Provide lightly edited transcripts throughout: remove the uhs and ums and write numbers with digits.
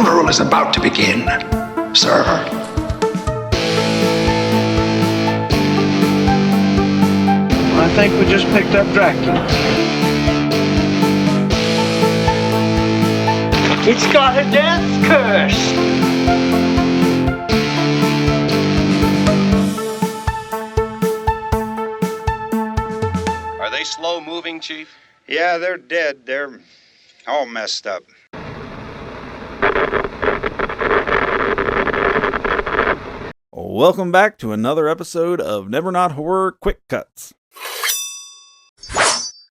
funeral is about to begin, sir. I think we just picked up Dracula. It's got a death curse. Are they slow moving, Chief? Yeah, they're dead. They're all messed up. Welcome back to another episode of Never Not Horror Quick Cuts.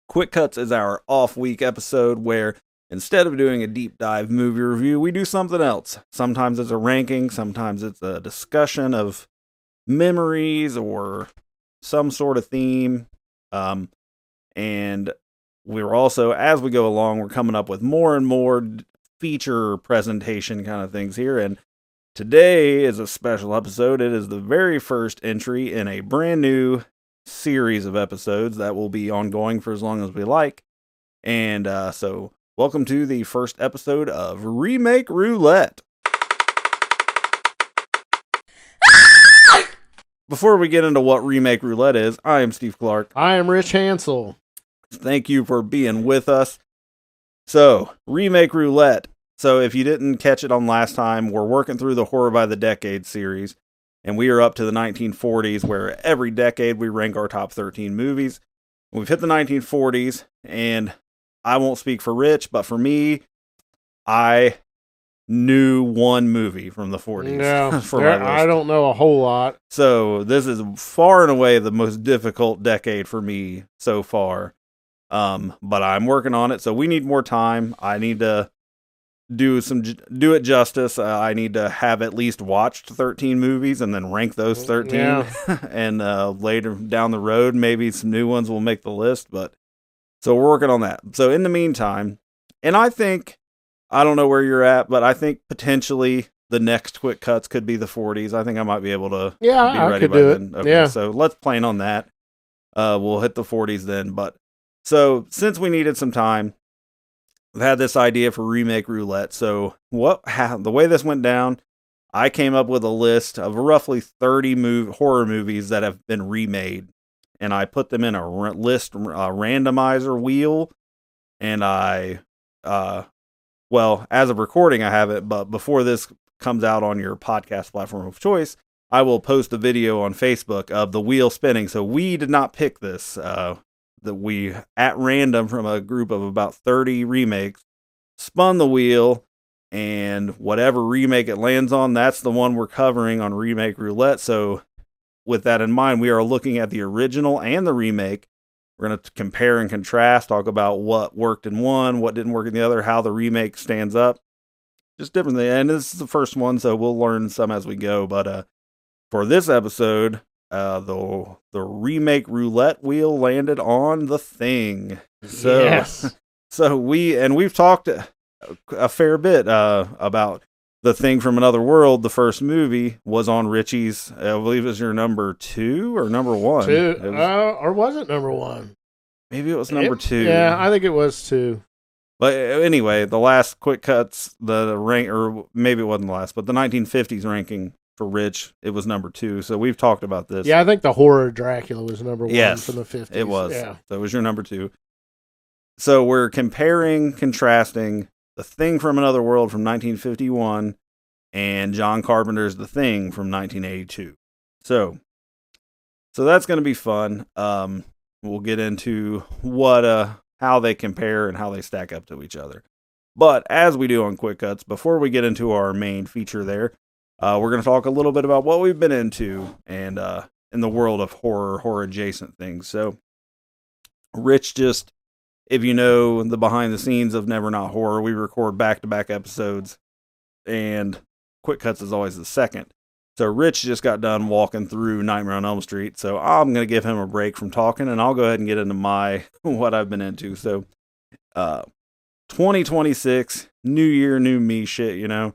Quick Cuts is our off-week episode where instead of doing a deep dive movie review, we do something else. Sometimes it's a ranking, sometimes it's a discussion of memories or some sort of theme. And we're also, as we go along, we're coming up with more and more feature presentation kind of things here. And today is a special episode. It is the very first entry in a brand new series of episodes that will be ongoing for as long as we like. And so welcome to the first episode of Remake Roulette. Before we get into what Remake Roulette is, I am Steve Clark. I am Rich Hansel. Thank you for being with us. So, Remake Roulette. So, if you didn't catch it on last time, we're working through the Horror by the Decade series, and we are up to the 1940s, where every decade we rank our top 13 movies. We've hit the 1940s, and I won't speak for Rich, but for me, I knew one movie from the 40s. Yeah, I don't know a whole lot. So this is far and away the most difficult decade for me so far. But I'm working on it, so we need more time. I need to do it justice. I need to have at least watched 13 movies and then rank those 13. Yeah. And later down the road, maybe some new ones will make the list. But so we're working on that. So in the meantime, and I don't know where you're at, but I think potentially the next Quick Cuts could be the 40s. I think I might be able to be ready by then. Okay, yeah. So let's plan on that. We'll hit the 40s then. But so since we needed some time, I've had this idea for Remake Roulette. So the way this went down, I came up with a list of roughly 30 horror movies that have been remade. And I put them in a randomizer wheel. And well, as of recording, I have it, but before this comes out on your podcast platform of choice, I will post a video on Facebook of the wheel spinning. So we did not pick this. That we, at random from a group of about 30 remakes, spun the wheel, and whatever remake it lands on, that's the one we're covering on Remake Roulette. So with that in mind, we are looking at the original and the remake. We're going to compare and contrast, talk about what worked in one, what didn't work in the other, how the remake stands up. Just differently. And this is the first one, so we'll learn some as we go. But for this episode, the Remake Roulette wheel landed on The Thing. So, yes. So we've talked a fair bit about The Thing from Another World. The first movie was on Richie's, I believe it was your number 2 or number 1. 2, or was it number 1? Maybe it was number 2. Yeah, I think it was 2. But anyway, the last Quick Cuts, the rank, or maybe it wasn't the last, but the 1950s ranking for Rich, it was number 2. So we've talked about this. Yeah, I think the horror Dracula was number 1 yes, from the 50s. It was. Yeah. So it was your number 2. So we're contrasting The Thing from Another World from 1951 and John Carpenter's The Thing from 1982. So that's going to be fun. We'll get into how they compare and how they stack up to each other. But as we do on Quick Cuts, before we get into our main feature there, we're going to talk a little bit about what we've been into and in the world of horror adjacent things. So Rich, just if you know the behind the scenes of Never Not Horror, we record back-to-back episodes, and Quick Cuts is always the second. So Rich just got done walking through Nightmare on Elm Street, so I'm going to give him a break from talking, and I'll go ahead and get into what I've been into. So 2026, new year, new me shit, you know.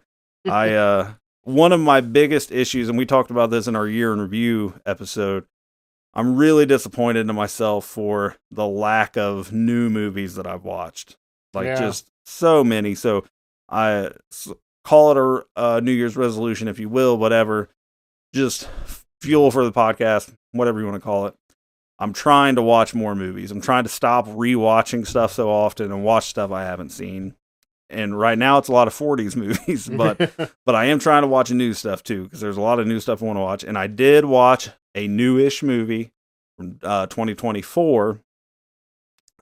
One of my biggest issues, and we talked about this in our year in review episode, I'm really disappointed in myself for the lack of new movies that I've watched. Just so many. So call it a New Year's resolution, if you will, whatever. Just fuel for the podcast, whatever you want to call it. I'm trying to watch more movies. I'm trying to stop rewatching stuff so often and watch stuff I haven't seen. And right now it's a lot of 40s movies, but I am trying to watch new stuff too, because there's a lot of new stuff I want to watch. And I did watch a newish movie from 2024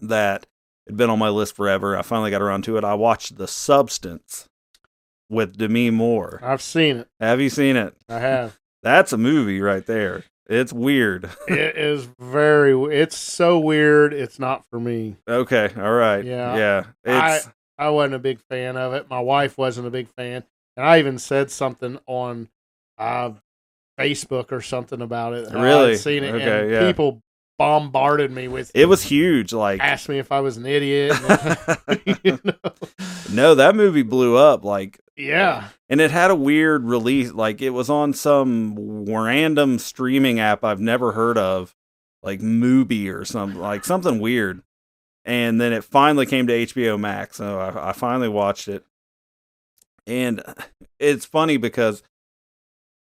that had been on my list forever. I finally got around to it. I watched The Substance with Demi Moore. I've seen it. Have you seen it? I have. That's a movie right there. It's weird. It is it's so weird. It's not for me. Okay. All right. Yeah. Yeah. I wasn't a big fan of it. My wife wasn't a big fan. And I even said something on Facebook or something about it. Really? I'd seen it. Okay, and people bombarded me with it. Was huge. Like, asked me if I was an idiot. You know? No, that movie blew up. Like, yeah. And it had a weird release. Like, it was on some random streaming app I've never heard of, like Mubi or something, like something weird. And then it finally came to HBO Max. So I finally watched it. And it's funny because,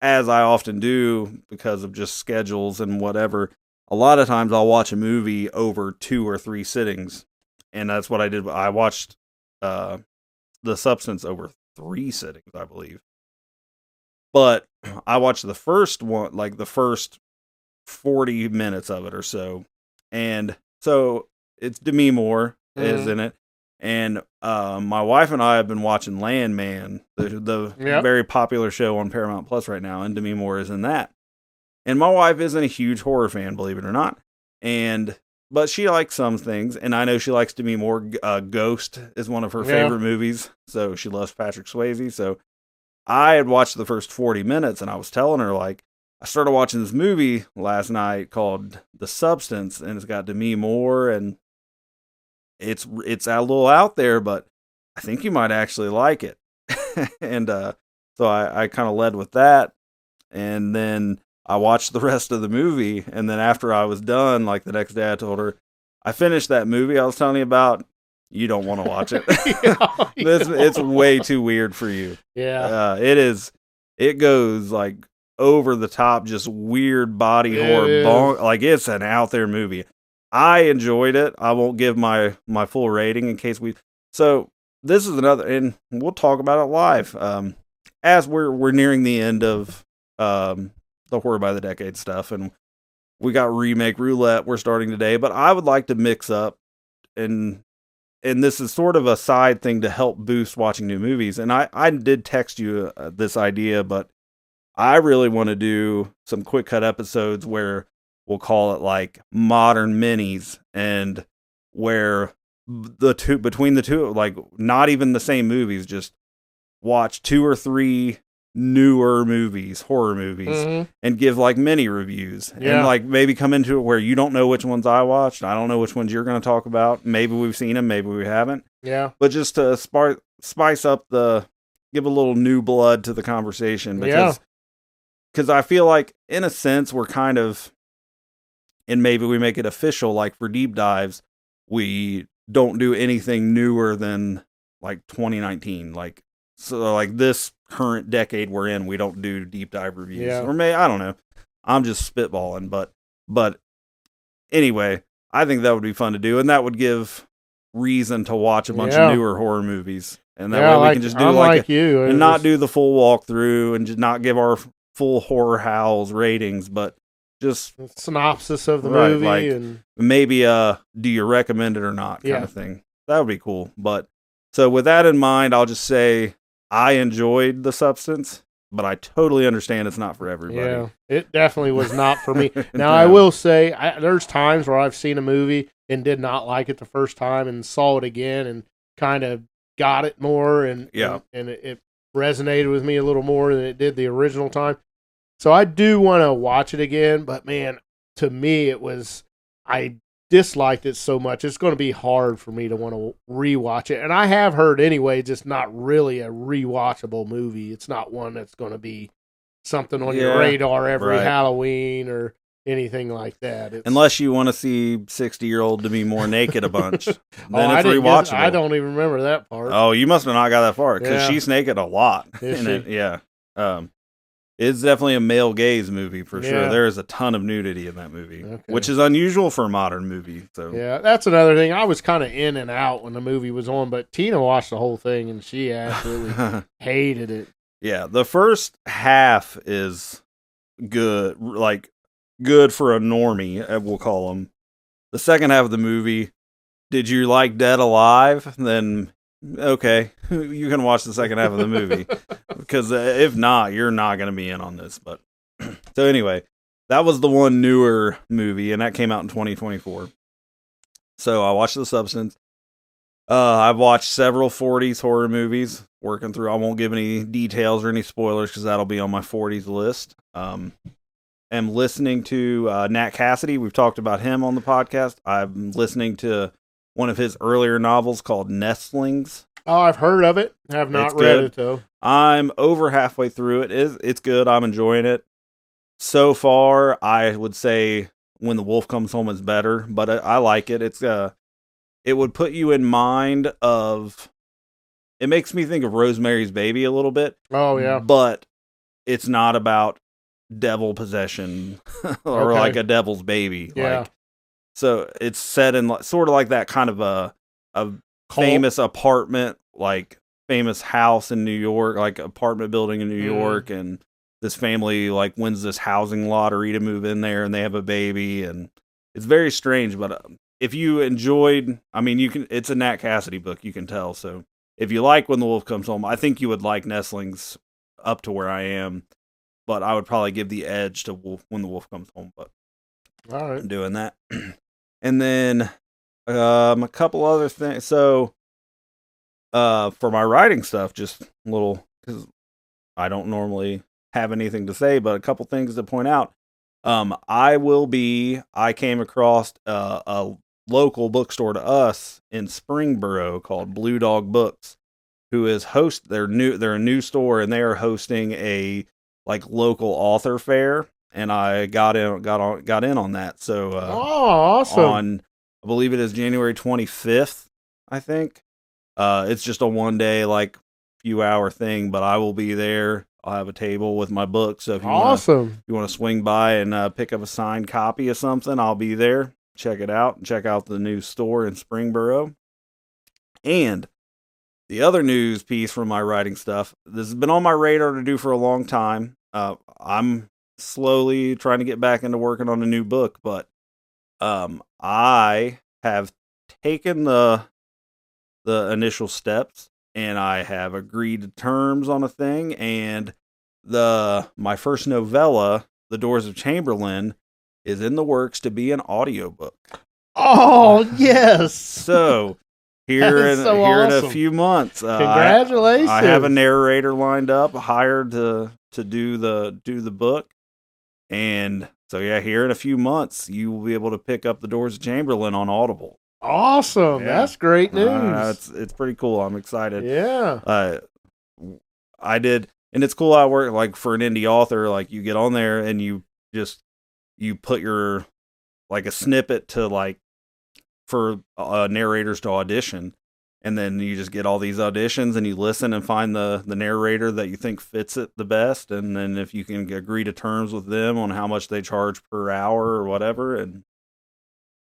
as I often do, because of just schedules and whatever, a lot of times I'll watch a movie over 2 or 3 sittings. And that's what I did. I watched The Substance over 3 sittings, I believe. But I watched the first one, like the first 40 minutes of it or so. And so it's Demi Moore is in it. And my wife and I have been watching Landman, the very popular show on Paramount Plus right now, and Demi Moore is in that. And my wife isn't a huge horror fan, believe it or not. But she likes some things, and I know she likes Demi Moore. Ghost is one of her favorite movies, so she loves Patrick Swayze. So I had watched the first 40 minutes, and I was telling her, like, I started watching this movie last night called The Substance, and it's got Demi Moore, and it's a little out there, but I think you might actually like it. And so I kind of led with that, and then I watched the rest of the movie, and then after I was done, like the next day I told her, I finished that movie I was telling you about. You don't want to watch it. It's way too weird for you. Yeah. It is. It goes like over the top, just weird body horror. Like, it's an out there movie. I enjoyed it. I won't give my full rating in case so this is another, and we'll talk about it live. As we're nearing the end of the Horror by the Decade stuff, and we got Remake Roulette we're starting today, but I would like to mix up, and this is sort of a side thing to help boost watching new movies. And I did text you this idea, but I really want to do some quick cut episodes where we'll call it like modern minis, and where between the two, like not even the same movies, just watch 2 or 3 newer movies, horror movies, and give like mini reviews, and like maybe come into it where you don't know which ones I watched. I don't know which ones you're going to talk about. Maybe we've seen them, maybe we haven't. Yeah. But just to spice up give a little new blood to the conversation, because I feel like in a sense we're kind of, and maybe we make it official, like for deep dives, we don't do anything newer than like 2019, like, so like this current decade we're in, we don't do deep dive reviews. Or I don't know. I'm just spitballing, but anyway, I think that would be fun to do, and that would give reason to watch a bunch of newer horror movies, and that way we can just do and not do the full walkthrough and just not give our full horror howls ratings, but just synopsis of the movie, like, and maybe do you recommend it or not kind of thing. That would be cool. But so with that in mind, I'll just say I enjoyed The Substance, but I totally understand it's not for everybody. Yeah, it definitely was not for me. Now, I will say, there's times where I've seen a movie and did not like it the first time, and saw it again and kind of got it more, and it resonated with me a little more than it did the original time. So I do want to watch it again, but man, to me, I disliked it so much. It's going to be hard for me to want to rewatch it. And I have heard anyway, just not really a rewatchable movie. It's not one that's going to be something on your radar every Halloween, or anything like that. Unless you want to see 60-year-old to be more naked a bunch, then it's I rewatchable. I don't even remember that part. Oh, you must have not got that far because Yeah. she's naked a lot Is in she? it. Yeah. It's definitely a male gaze movie for sure. Yeah. There is a ton of nudity in that movie, Okay. which is unusual for a modern movie. So Yeah, that's another thing. I was kind of in and out when the movie was on, but Tina watched the whole thing and she absolutely hated it. yeah, the first half is good, like good for a normie, we'll call them. The second half of the movie, did you like Dead Alive? Then okay, you can watch the second half of the movie because if not, you're not going to be in on this. But so anyway, that was the one newer movie, and that came out in 2024. So I watched The Substance. I've watched several 40s horror movies. Working through, I won't give any details or any spoilers because that'll be on my 40s list. I'm listening to Nat Cassidy. We've talked about him on the podcast. I'm listening to one of his earlier novels called Nestlings. Oh, I've heard of it. Have not read it though. I'm over halfway through it. It's good. I'm enjoying it. So far, I would say When the Wolf Comes Home is better, but I like it. It would put you in mind of. It makes me think of Rosemary's Baby a little bit. Oh yeah, but it's not about devil possession or Okay. like a devil's baby. Yeah. Like, so it's set in sort of like that kind of a Cult? famous apartment, like famous house in New York, like apartment building in New York, and this family like wins this housing lottery to move in there, and they have a baby, and it's very strange. But if you enjoyed, I mean, you can. It's a Nat Cassidy book, you can tell. So if you like When the Wolf Comes Home, I think you would like Nestlings up to where I am. But I would probably give the edge to When the Wolf Comes Home. But all right. I'm doing that. And then a couple other things. So for my writing stuff, just a little, because I don't normally have anything to say, but a couple things to point out. I came across a local bookstore to us in Springboro called Blue Dog Books, who is they're a new store, and they are hosting a like local author fair, and I got in on that. So awesome. I believe it is January 25th, I think. It's just a one day, like few hour thing, but I will be there. I'll have a table with my book. So if you want to swing by and pick up a signed copy of something, I'll be there. Check it out. Check out the new store in Springboro. And the other news piece from my writing stuff, this has been on my radar to do for a long time. I'm slowly trying to get back into working on a new book, but I have taken the initial steps, and I have agreed to terms on a thing, and my first novella, The Doors of Chamberlain, is in the works to be an audiobook. Oh, yes. So here in a few months, congratulations. I have a narrator lined up, hired to do the book. And so yeah, here in a few months, you will be able to pick up The Doors of Chamberlain on Audible. Awesome. Yeah. That's great news. It's pretty cool. I'm excited. Yeah. I did, and it's cool. I work like for an indie author, like you get on there and you put your like a snippet to like for narrators to audition, and then you just get all these auditions and you listen and find the narrator that you think fits it the best, and then if you can agree to terms with them on how much they charge per hour or whatever. And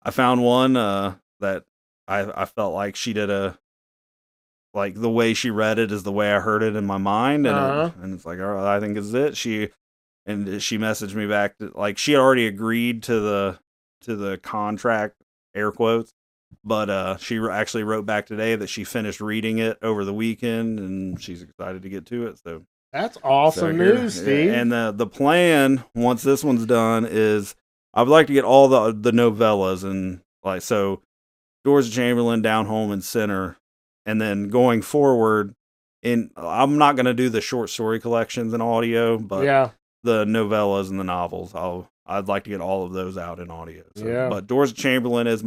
I found one that I felt like she did like the way she read it is the way I heard it in my mind, and and it's like, all right, I think is it. She messaged me back like she had already agreed to the contract, air quotes, but she actually wrote back today that she finished reading it over the weekend and she's excited to get to it. So that's awesome news, Steve. And the plan once this one's done is I would like to get all the novellas, and like so Doors of Chamberlain, Down Home, and Sinner. And then going forward, I'm not going to do the short story collections in audio, but the novellas and the novels, I'd like to get all of those out in audio. So, but Doors of Chamberlain is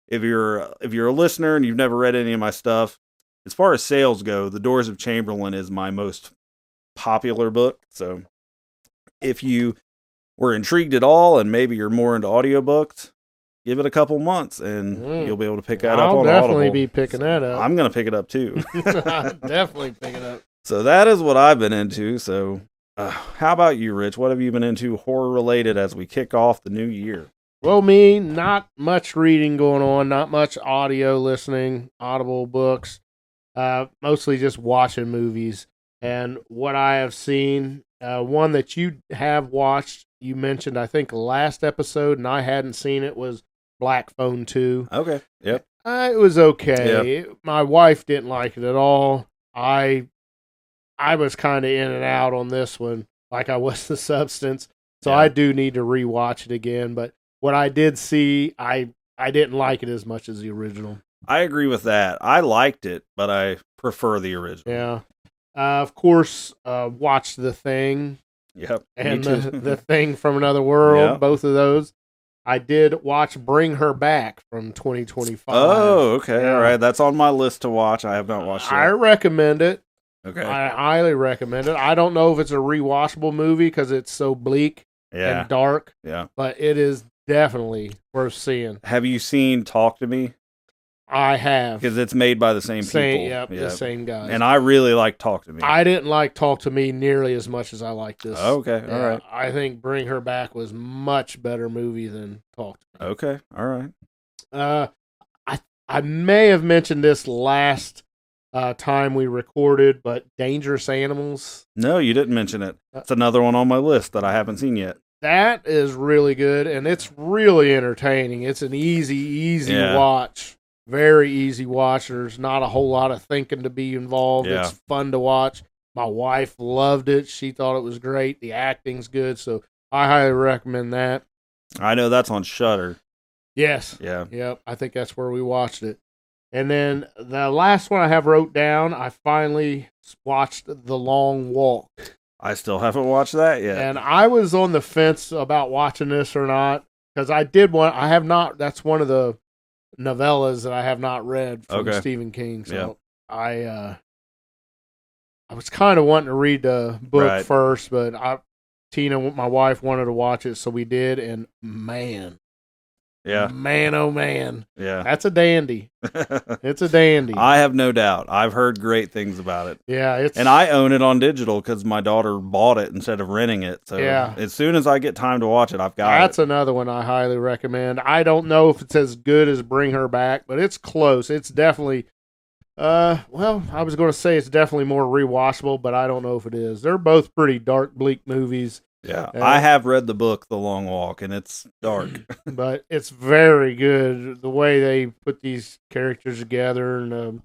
if you're a listener and you've never read any of my stuff, as far as sales go, The Doors of Chamberlain is my most popular book. So if you were intrigued at all, and maybe you're more into audiobooks, give it a couple months, and you'll be able to pick that up on Audible. I'll definitely be picking that up. I'm going to pick it up, too. I'll definitely pick it up. So that is what I've been into. So how about you, Rich? What have you been into horror-related as we kick off the new year? Well, me, not much reading going on, not much audio listening, Audible books, mostly just watching movies. And what I have seen, one that you have watched, you mentioned, I think, last episode, and I hadn't seen it, was Black Phone 2. Okay, yep. It was okay. Yep. My wife didn't like it at all. I was kind of in and out on this one, like I was The Substance. So I do need to rewatch it again. But what I did see, I didn't like it as much as the original. I agree with that. I liked it, but I prefer the original. Yeah. Of course, watched The Thing. Yep. And the Thing from Another World, yep. Both of those. I did watch Bring Her Back from 2025. Oh, okay. Yeah. All right. That's on my list to watch. I have not watched it. I recommend it. Okay. I highly recommend it. I don't know if it's a rewatchable movie because it's so bleak and dark. Yeah. But it is definitely worth seeing. Have you seen Talk to Me? I have. Because it's made by the same people. Yep, the same guys. And I really like Talk to Me. I didn't like Talk to Me nearly as much as I like this. Okay, all right. I think Bring Her Back was much better movie than Talk to Me. Okay, all right. I may have mentioned this last time we recorded, but Dangerous Animals. No, you didn't mention it. It's another one on my list that I haven't seen yet. That is really good, and it's really entertaining. It's an easy watch. Very easy watch. There's not a whole lot of thinking to be involved. Yeah. It's fun to watch. My wife loved it. She thought it was great. The acting's good, so I highly recommend that. I know that's on Shudder. Yes. Yeah. Yep. I think that's where we watched it. And then the last one I have wrote down, I finally watched The Long Walk. I still haven't watched that yet. And I was on the fence about watching this or not, because I have not, that's one of the novellas that I have not read from Stephen King. So I was kind of wanting to read the book first, but Tina, my wife, wanted to watch it, so we did, and man, oh man, that's a dandy. It's a dandy. I have no doubt. I've heard great things about it. Yeah, and I own it on digital because my daughter bought it instead of renting it. So as soon as I get time to watch it, I've got it. That's another one I highly recommend. I don't know if it's as good as Bring Her Back, but it's close. It's definitely, I was going to say it's definitely more rewatchable, but I don't know if it is. They're both pretty dark, bleak movies. Yeah, I have read the book, The Long Walk, and it's dark. But it's very good, the way they put these characters together, and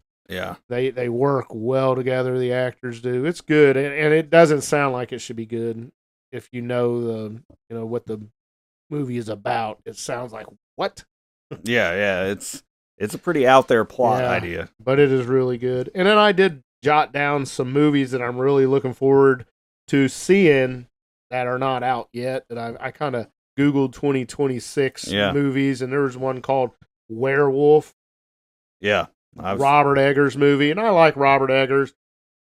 they work well together, the actors do. It's good, and it doesn't sound like it should be good if you know what the movie is about. It sounds like, what? Yeah, it's a pretty out there plot idea. But it is really good. And then I did jot down some movies that I'm really looking forward to seeing that are not out yet, that I kind of Googled 2026 movies, and there was one called Werewolf. Yeah. Robert Eggers movie, and I like Robert Eggers.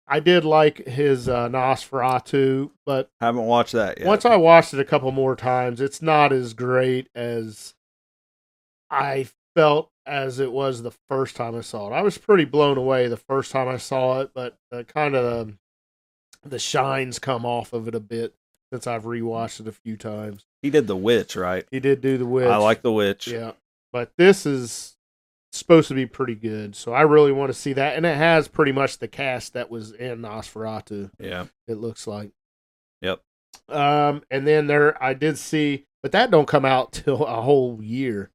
I did like his Nosferatu, but haven't watched that yet. Once I watched it a couple more times, it's not as great as I felt as it was the first time I saw it. I was pretty blown away the first time I saw it, but kind of the shines come off of it a bit since I've rewatched it a few times. He did The Witch, right? He did do The Witch. I like The Witch. Yeah. But this is supposed to be pretty good, so I really want to see that. And it has pretty much the cast that was in Nosferatu. Yeah. It looks like. Yep. And then I did see, but that don't come out till a whole year.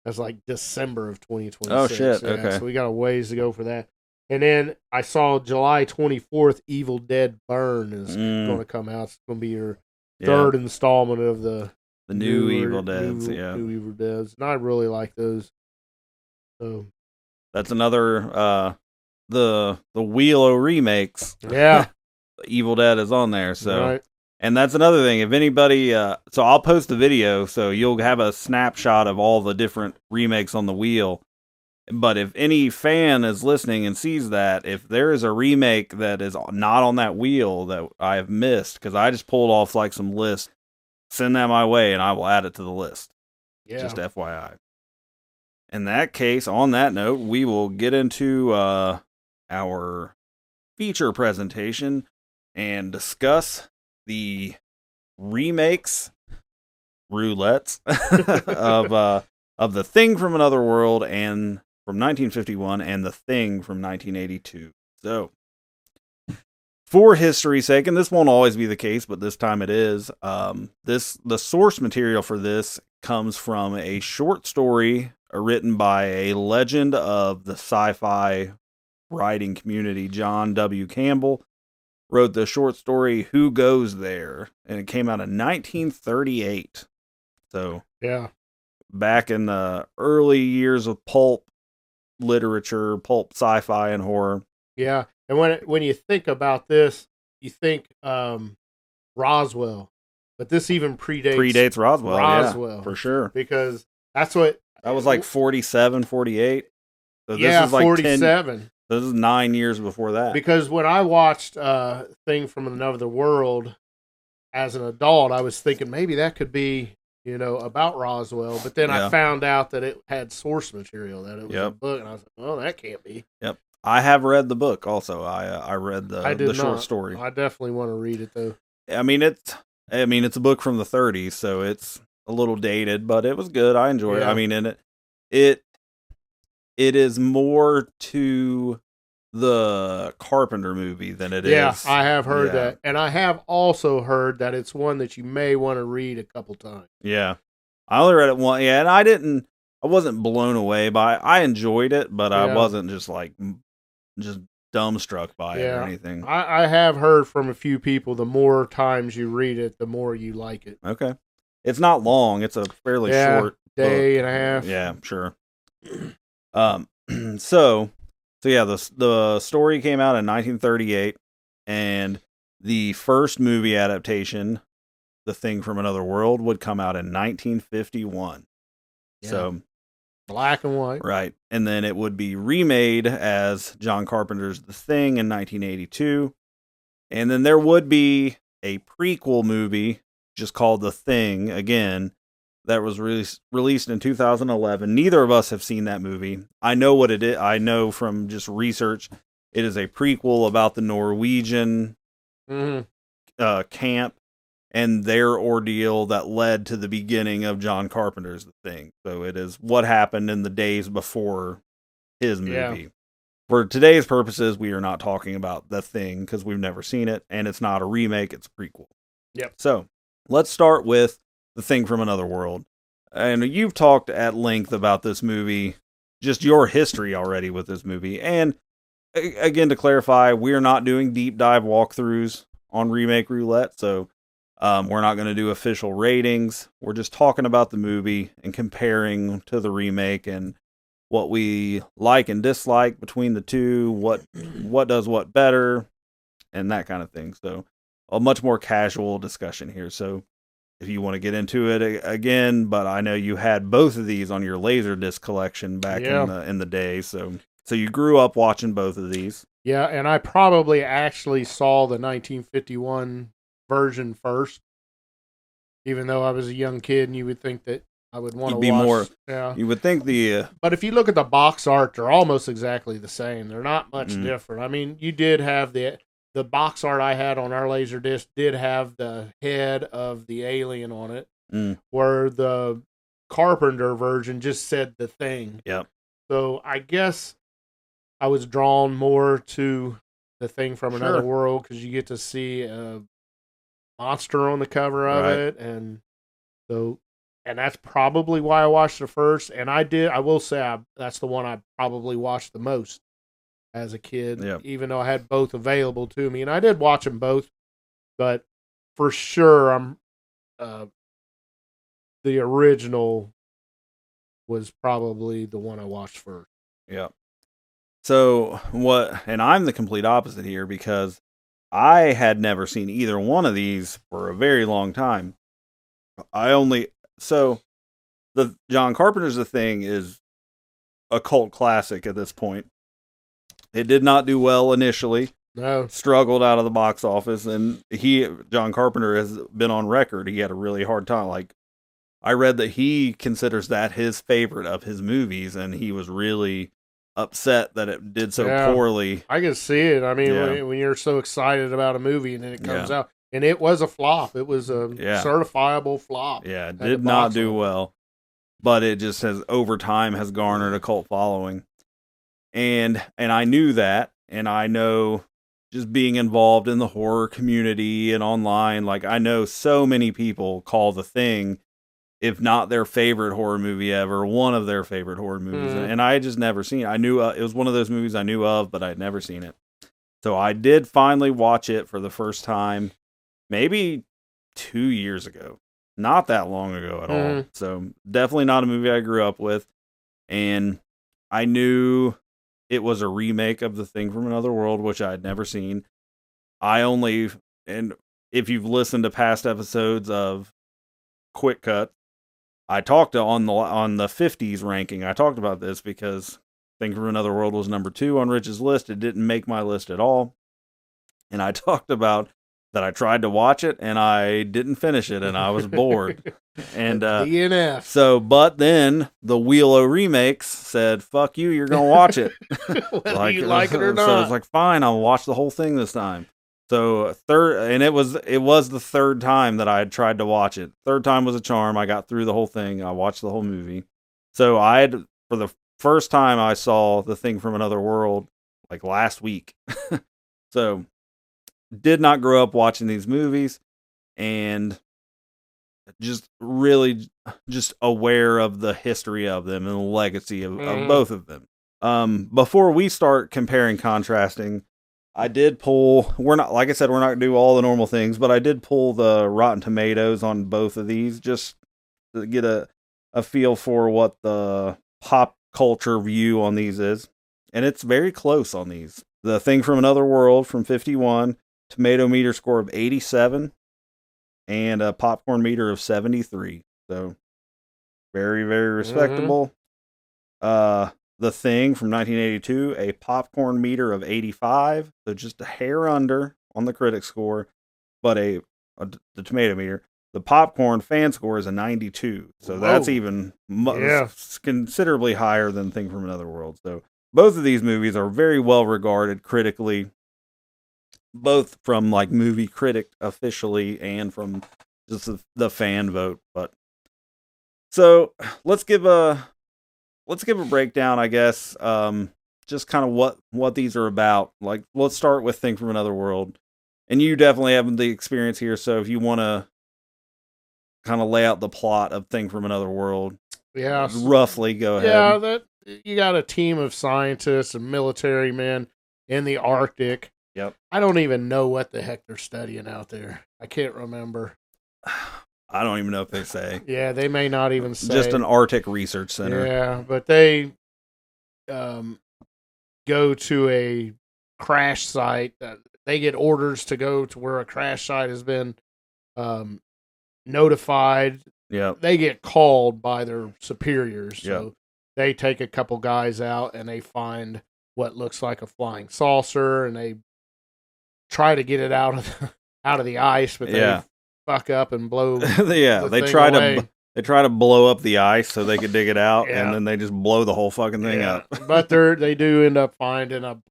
That's like December of 2026. Oh, shit. Okay. So we got a ways to go for that. And then I saw July 24th, Evil Dead Burn is going to come out. It's going to be your third installment of the new Evil Deads. New Evil Deads. And I really like those. So that's another the Wheel of remakes. Yeah. Evil Dead is on there. So and that's another thing. If anybody so I'll post the video so you'll have a snapshot of all the different remakes on the wheel. But if any fan is listening and sees that, if there is a remake that is not on that wheel that I have missed, because I just pulled off like some lists, send that my way and I will add it to the list. Yeah. Just FYI. In that case, on that note, we will get into our feature presentation and discuss the remakes, roulettes of The Thing from Another World and from 1951 and The Thing from 1982. So, for history's sake, and this won't always be the case, but this time it is, the source material for this comes from a short story written by a legend of the sci-fi writing community, John W. Campbell. Wrote the short story Who Goes There? And it came out in 1938. So, yeah, back in the early years of pulp literature, pulp sci-fi and horror. Yeah. And when you think about this, you think Roswell, but this even predates Roswell. Roswell, Yeah, for sure. Because that's what that was like 47, 48. So this yeah, is like 47. This is 9 years before that. Because when I watched Thing from Another World as an adult, I was thinking maybe that could be, about Roswell. But then I found out that it had source material, that it was a book, and I was like, well, that can't be. Yep. I have read the book also. I read the short story. I definitely want to read it though. I mean it's a book from the 30s, so it's a little dated, but it was good. I enjoyed it. I mean, and it is more to the Carpenter movie than it is. Yeah, I have heard that. And I have also heard that it's one that you may want to read a couple times. Yeah. I only read it once. Yeah, and I wasn't blown away by it. I enjoyed it, but I wasn't just dumbstruck by it or anything. I have heard from a few people, the more times you read it, the more you like it. Okay. It's not long. It's a fairly short day book. and a half. Yeah, sure. So yeah, the story came out in 1938, and the first movie adaptation, The Thing from Another World, would come out in 1951. Yeah. So black and white. Right. And then it would be remade as John Carpenter's The Thing in 1982. And then there would be a prequel movie just called The Thing again that was released in 2011. Neither of us have seen that movie. I know what it is. I know from just research, it is a prequel about the Norwegian camp and their ordeal that led to the beginning of John Carpenter's The Thing. So it is what happened in the days before his movie. Yeah. For today's purposes, we are not talking about The Thing because we've never seen it, and it's not a remake, it's a prequel. Yep. So let's start with The Thing from Another World. And you've talked at length about this movie, just your history already with this movie. And again, to clarify, we're not doing deep dive walkthroughs on Remake Roulette, so we're not going to do official ratings. We're just talking about the movie and comparing to the remake and what we like and dislike between the two, what does what better, and that kind of thing. So a much more casual discussion here. So if you want to get into it again, but I know you had both of these on your Laserdisc collection back in the day. So you grew up watching both of these. Yeah, and I probably actually saw the 1951 version first, even though I was a young kid, and you would think that I would want to be watch. More. Yeah, you would think but if you look at the box art, they're almost exactly the same. They're not much different. I mean, you did have the box art I had on our Laserdisc did have the head of the alien on it, where the Carpenter version just said The Thing. Yep. So I guess I was drawn more to The Thing from Another World because you get to see a monster on the cover of it, and that's probably why I watched it first. And I will say that's the one I probably watched the most as a kid, even though I had both available to me, and I did watch them both. But for sure, the original was probably the one I watched first. Yeah. So and I'm the complete opposite here because I had never seen either one of these for a very long time. The John Carpenter's The Thing is a cult classic at this point. It did not do well initially. No. struggled out of the box office, and John Carpenter has been on record. He had a really hard time. Like, I read that he considers that his favorite of his movies, and he was really upset that it did so poorly. I can see it. I mean, when you're so excited about a movie and then it comes out, and it was a flop. It was a certifiable flop. Yeah, it did not do well, but it just has over time has garnered a cult following, and I knew that, and I know just being involved in the horror community and online, like I know so many people call The Thing, if not their favorite horror movie ever, one of their favorite horror movies. And I had just never seen it. I knew it was one of those movies I knew of, but I'd never seen it. So I did finally watch it for the first time, maybe 2 years ago. Not that long ago at all. So definitely not a movie I grew up with. And I knew it was a remake of The Thing from Another World, which I had never seen. And if you've listened to past episodes of Quick Cut, I talked on the 50s ranking. I talked about this because Thing from Another World was number 2 on Rich's list. It didn't make my list at all. And I talked about that I tried to watch it and I didn't finish it and I was bored. And DNF. So, but then the Wheel O Remakes said, "Fuck you, you're gonna watch it." Whether you like it or not. So I was like, "Fine, I'll watch the whole thing this time." So it was the third time that I had tried to watch it. Third time was a charm. I got through the whole thing. I watched the whole movie. So for the first time, I saw The Thing from Another World like last week. So did not grow up watching these movies, and just really just aware of the history of them and the legacy of both of them. Before we start comparing, contrasting, I did pull, we're not going to do all the normal things, but I did pull the Rotten Tomatoes on both of these just to get a feel for what the pop culture view on these is. And it's very close on these. The Thing from Another World from 51, tomato meter score of 87, and a popcorn meter of 73. So very, very respectable. The Thing from 1982, a popcorn meter of 85, so just a hair under on the critic score, but the tomato meter. The popcorn fan score is a 92, so that's even considerably higher than Thing from Another World. So both of these movies are very well regarded critically, both from like Movie Critic officially and from just the fan vote. But so let's give a breakdown, I guess. Just kind of what these are about. Like, let's start with Thing from Another World, and you definitely have the experience here. So if you want to kind of lay out the plot of Thing from Another World, roughly go ahead. Yeah, that you got a team of scientists and military men in the Arctic. Yep. I don't even know what the heck they're studying out there. I can't remember. I don't even know if they say. Yeah, they may not even say. Just an Arctic research center. Yeah, but they go to a crash site. They get orders to go to where a crash site has been notified. Yeah. They get called by their superiors. So they take a couple guys out and they find what looks like a flying saucer, and they try to get it out of the ice, but they fuck up and blow. They try to blow up the ice so they could dig it out, and then they just blow the whole fucking thing up. But they do end up finding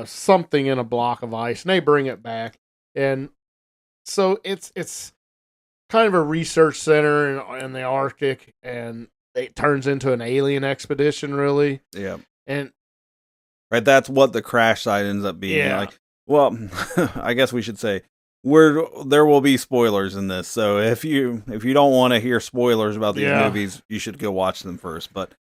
something in a block of ice, and they bring it back, and so it's kind of a research center in the Arctic, and it turns into an alien expedition, really. Yeah, and that's what the crash site ends up being. Yeah. Like, well, I guess we should say there will be spoilers in this, so if you don't want to hear spoilers about these movies, you should go watch them first. But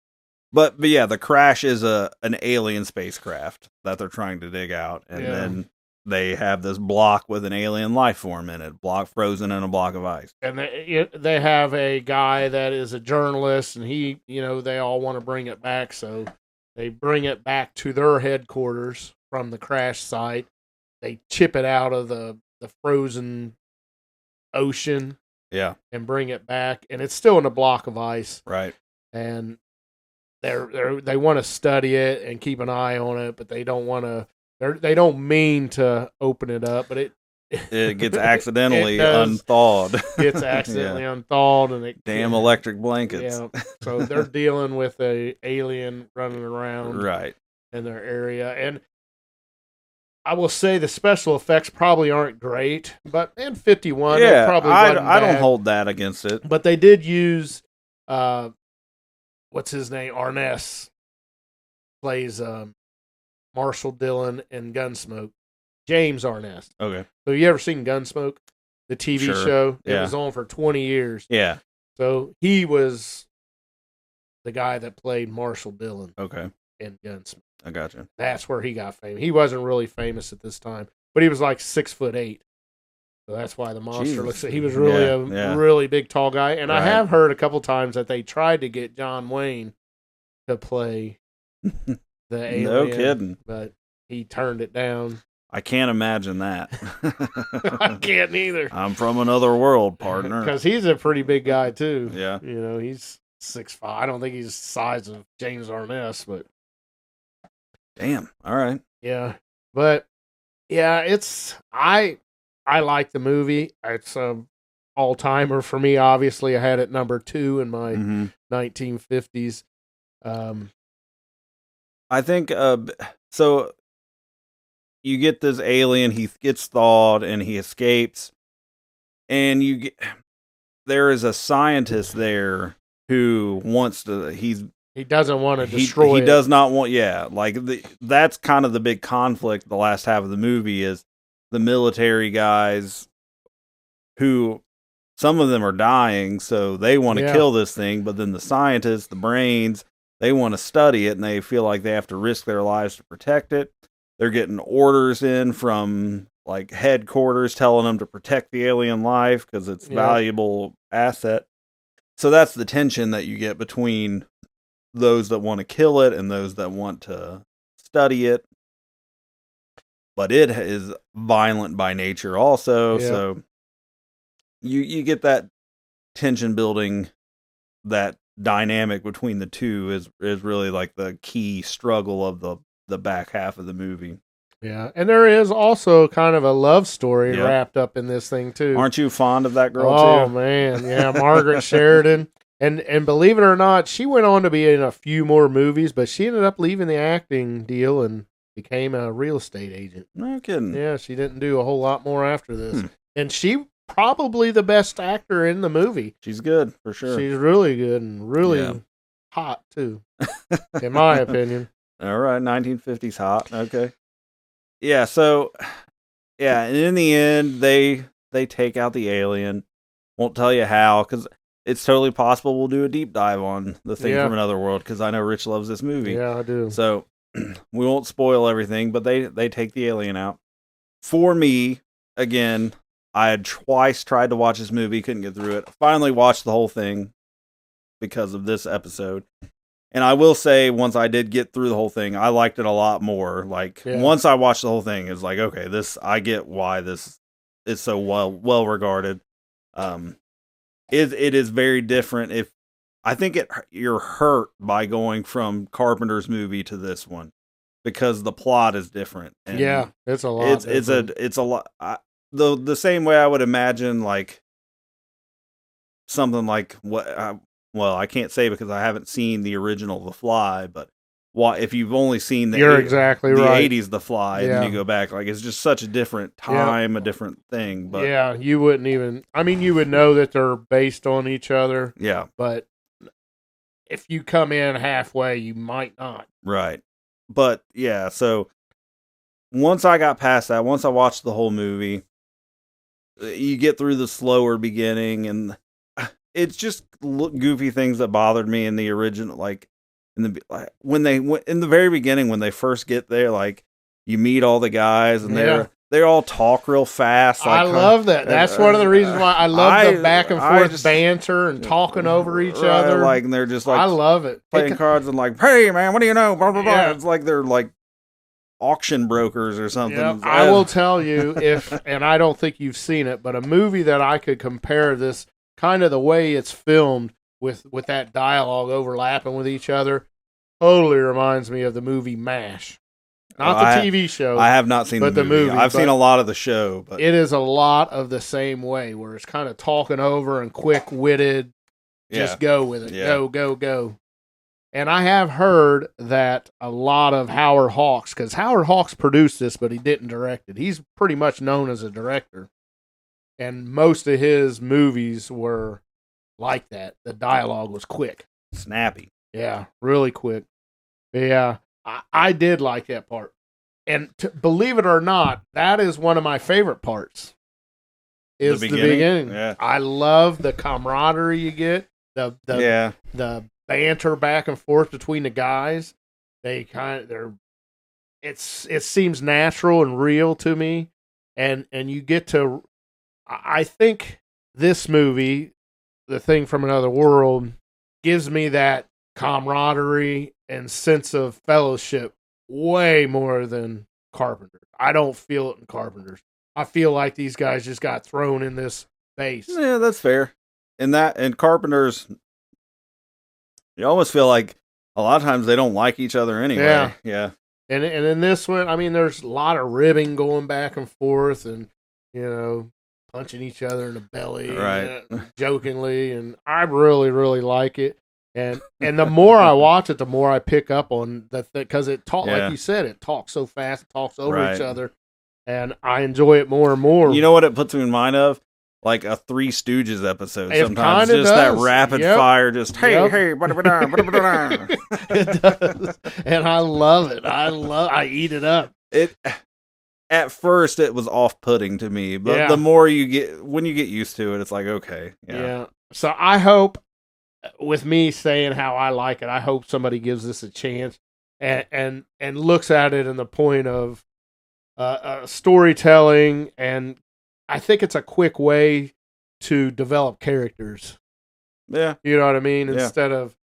yeah, the crash is an alien spacecraft that they're trying to dig out, and then they have this block with an alien life form in it, block frozen in a block of ice. And they have a guy that is a journalist, and they all want to bring it back, so they bring it back to their headquarters from the crash site. They chip it out of the frozen ocean, and bring it back, and it's still in a block of ice, right? And they want to study it and keep an eye on it, but they don't want to They don't mean to open it up, but it gets accidentally it unthawed. Gets accidentally unthawed, and damn electric blankets. Yeah, so they're dealing with a alien running around right in their area, and I will say the special effects probably aren't great, but in 51, it probably wasn't I don't bad. hold that against it. But they did use, what's his name? Arness plays Marshall Dillon in Gunsmoke. James Arness. Okay. So you ever seen Gunsmoke? The TV show? It was on for 20 years. Yeah. So he was the guy that played Marshall Dillon. Okay. In Gunsmoke. I gotcha. That's where he got famous. He wasn't really famous at this time, but he was like 6'8". So that's why the monster looks. He was really really big, tall guy. And I have heard a couple times that they tried to get John Wayne to play the alien. No kidding. But he turned it down. I can't imagine that. I can't either. I'm from another world, partner. Because he's a pretty big guy too. Yeah. You know, he's 6'5". I don't think he's the size of James Arness, but damn. All right. Yeah. But yeah, it's I like the movie. It's a all-timer for me. Obviously, I had it number 2 in my 1950s. I think so you get this alien, he gets thawed and he escapes, and there is a scientist there who wants to he doesn't want to destroy he it. does not want that's kind of the big conflict the last half of the movie is the military guys who some of them are dying, so they want to kill this thing, but then the scientists, the brains, they want to study it and they feel like they have to risk their lives to protect it. They're getting orders in from like headquarters telling them to protect the alien life because it's a valuable asset. So that's the tension that you get between those that want to kill it and those that want to study it. But it is violent by nature also. Yeah. So you get that tension building, that dynamic between the two is really like the key struggle of the back half of the movie. Yeah, and there is also kind of a love story wrapped up in this thing too. Aren't you fond of that girl too? Oh man, yeah, Margaret Sheridan. And believe it or not, she went on to be in a few more movies, but she ended up leaving the acting deal and became a real estate agent. No kidding. Yeah, she didn't do a whole lot more after this. And she probably the best actor in the movie. She's good, for sure. She's really good and really hot too, in my opinion. All right, 1950s hot. Okay. Yeah, so and in the end they take out the alien. Won't tell you how, because it's totally possible we'll do a deep dive on the thing from another world, because I know Rich loves this movie. Yeah, I do. So we won't spoil everything, but they take the alien out. For me, again, I had twice tried to watch this movie, couldn't get through it. I finally watched the whole thing because of this episode. And I will say, once I did get through the whole thing, I liked it a lot more. Like, once I watched the whole thing, it's like, okay, I get why this is so well regarded. It is very different. I think you're hurt by going from Carpenter's movie to this one because the plot is different. And it's a lot. It's a lot. The same way I would imagine like something like well, I can't say because I haven't seen the original The Fly, but if you've only seen the 80s The Fly, and then you go back, like it's just such a different time, a different thing. But you wouldn't even. I mean, you would know that they're based on each other. Yeah, but if you come in halfway, you might not. Right, but yeah. So once I got past that, once I watched the whole movie, you get through the slower beginning and. It's just goofy things that bothered me in the original, like when they in the very beginning when they first get there, like you meet all the guys and they all talk real fast. Like, I love that. That's one of the reasons why I love the back and forth banter and talking over each other. Like, and they're just like, I love it. Playing cards and like, hey man, what do you know? Blah, blah, blah. It's like they're like auction brokers or something. Yep. I will tell you and I don't think you've seen it, but a movie that I could compare this. Kind of the way it's filmed with that dialogue overlapping with each other totally reminds me of the movie MASH. Not the TV show. I have not seen but the movie. I've seen a lot of the show, but it is a lot of the same way, where it's kind of talking over and quick-witted. Just go with it. Yeah. Go. And I have heard that a lot of Howard Hawks, because Howard Hawks produced this, but he didn't direct it. He's pretty much known as a director. And most of his movies were like that. The dialogue was quick. Snappy. Yeah, really quick. But yeah, I did like that part. And believe it or not, that is one of my favorite parts. Is the beginning. Yeah. I love the camaraderie you get. The banter back and forth between the guys. It seems natural and real to me. And you get to, I think this movie, The Thing from Another World, gives me that camaraderie and sense of fellowship way more than Carpenter. I don't feel it in Carpenter's. I feel like these guys just got thrown in this base. Yeah, that's fair. And Carpenter's, you almost feel like a lot of times they don't like each other anyway. Yeah. And in this one, I mean, there's a lot of ribbing going back and forth, and punching each other in the belly, right? Jokingly, and I really, really like it. And the more I watch it, the more I pick up on that, because it talks, like you said, it talks so fast, it talks over each other, and I enjoy it more and more. You know what it puts me in mind of? Like a Three Stooges episode. It sometimes just that rapid fire, just hey, it does, and I love it. I eat it up. At first, it was off-putting to me, but the more when you get used to it, it's like okay, yeah. So I hope, with me saying how I like it, I hope somebody gives this a chance and looks at it in the point of storytelling, and I think it's a quick way to develop characters. Yeah. You know what I mean? Instead of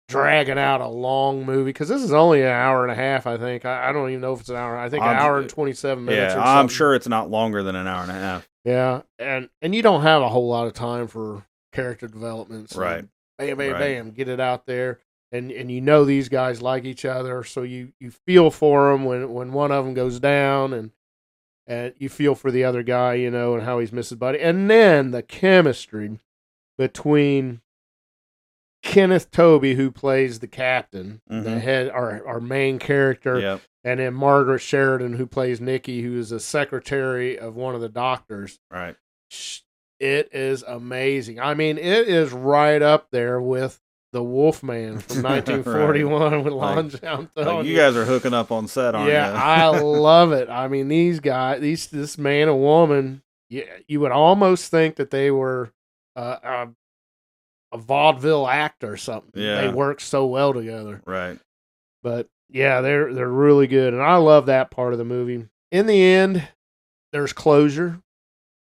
dragging out a long movie, because this is only an hour and a half, I think. I don't even know if it's an hour. I think an hour and 27 minutes or something. I'm sure it's not longer than an hour and a half. Yeah, and you don't have a whole lot of time for character development. So right. Bam, get it out there. And these guys like each other, so you feel for them when one of them goes down, and you feel for the other guy, and how he's missing buddy. And then the chemistry between Kenneth Tobey, who plays the captain, the head, our main character, and then Margaret Sheridan, who plays Nikki, who is a secretary of one of the doctors. Right. It is amazing. I mean, it is right up there with the Wolfman from 1941 with Lon Chantal. Like you guys are hooking up on set, aren't you? Yeah, I love it. I mean, these guys, this man and woman, you would almost think that they were a vaudeville act or something. Yeah. They work so well together. Right. But yeah, they're really good, and I love that part of the movie. In the end, there's closure.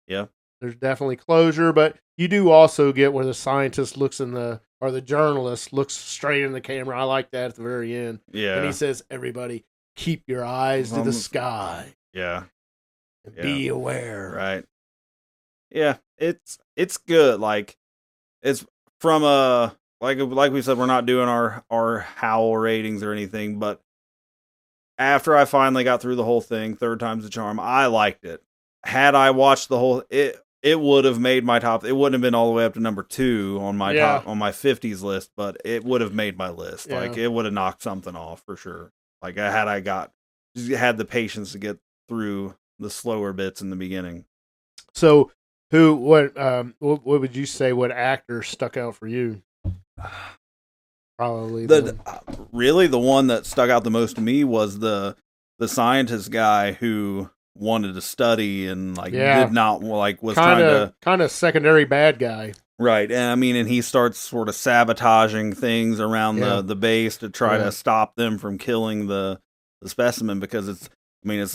Yeah. There's definitely closure, but you do also get where the scientist looks or the journalist looks straight in the camera. I like that at the very end. Yeah. And he says, everybody, keep your eyes to the sky. Yeah. And be aware. Right. Yeah. It's good. Like, it's from like we said, we're not doing our Howl ratings or anything, but after I finally got through the whole thing, third time's the charm, I liked it. Had I watched the whole, it would have made my top. It wouldn't have been all the way up to number 2 on my top, on my 50s list, but it would have made my list. Yeah. Like it would have knocked something off for sure. Like had the patience to get through the slower bits in the beginning. So, what would you say? What actor stuck out for you? Probably really the one that stuck out the most to me was the scientist guy who wanted to study and did not was kind of secondary bad guy. Right. And I mean, and he starts sort of sabotaging things around the base to try to stop them from killing the specimen, because it's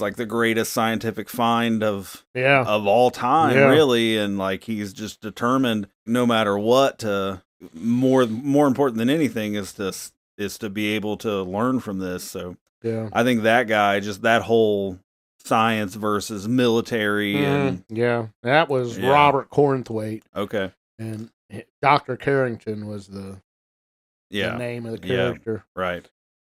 like the greatest scientific find of all time, really. And like, he's just determined no matter what to more important than anything is to be able to learn from this. So I think that guy, just that whole science versus military and that was Robert Cornthwaite. Okay. And Dr. Carrington was the name of the character. Right.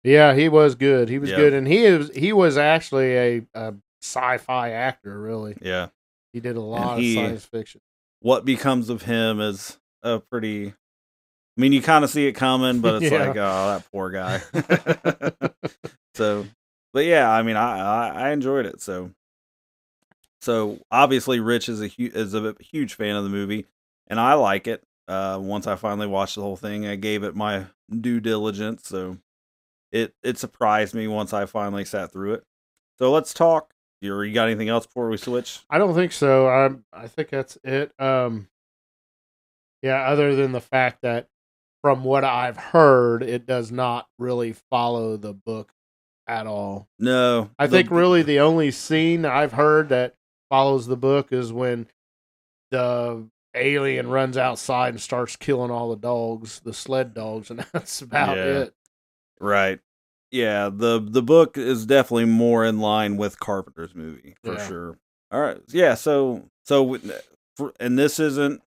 Yeah, he was good. He was Yeah. good, and he was actually a sci-fi actor. Really, Yeah. he did a lot of science fiction. What becomes of him is a pretty. I mean, you kind of see it coming, but it's Yeah. like, oh, that poor guy. So, but yeah, I mean, I enjoyed it. So obviously, Rich is a huge fan of the movie, and I like it. Once I finally watched the whole thing, I gave it my due diligence. So it surprised me once I finally sat through it. So let's talk. You got anything else before we switch? I don't think so. I think that's it. Yeah, other than the fact that from what I've heard, it does not really follow the book at all. No. I think really the only scene I've heard that follows the book is when the alien runs outside and starts killing all the dogs, the sled dogs, and that's about it. Right. Yeah, the book is definitely more in line with Carpenter's movie for sure. All right. Yeah, and this isn't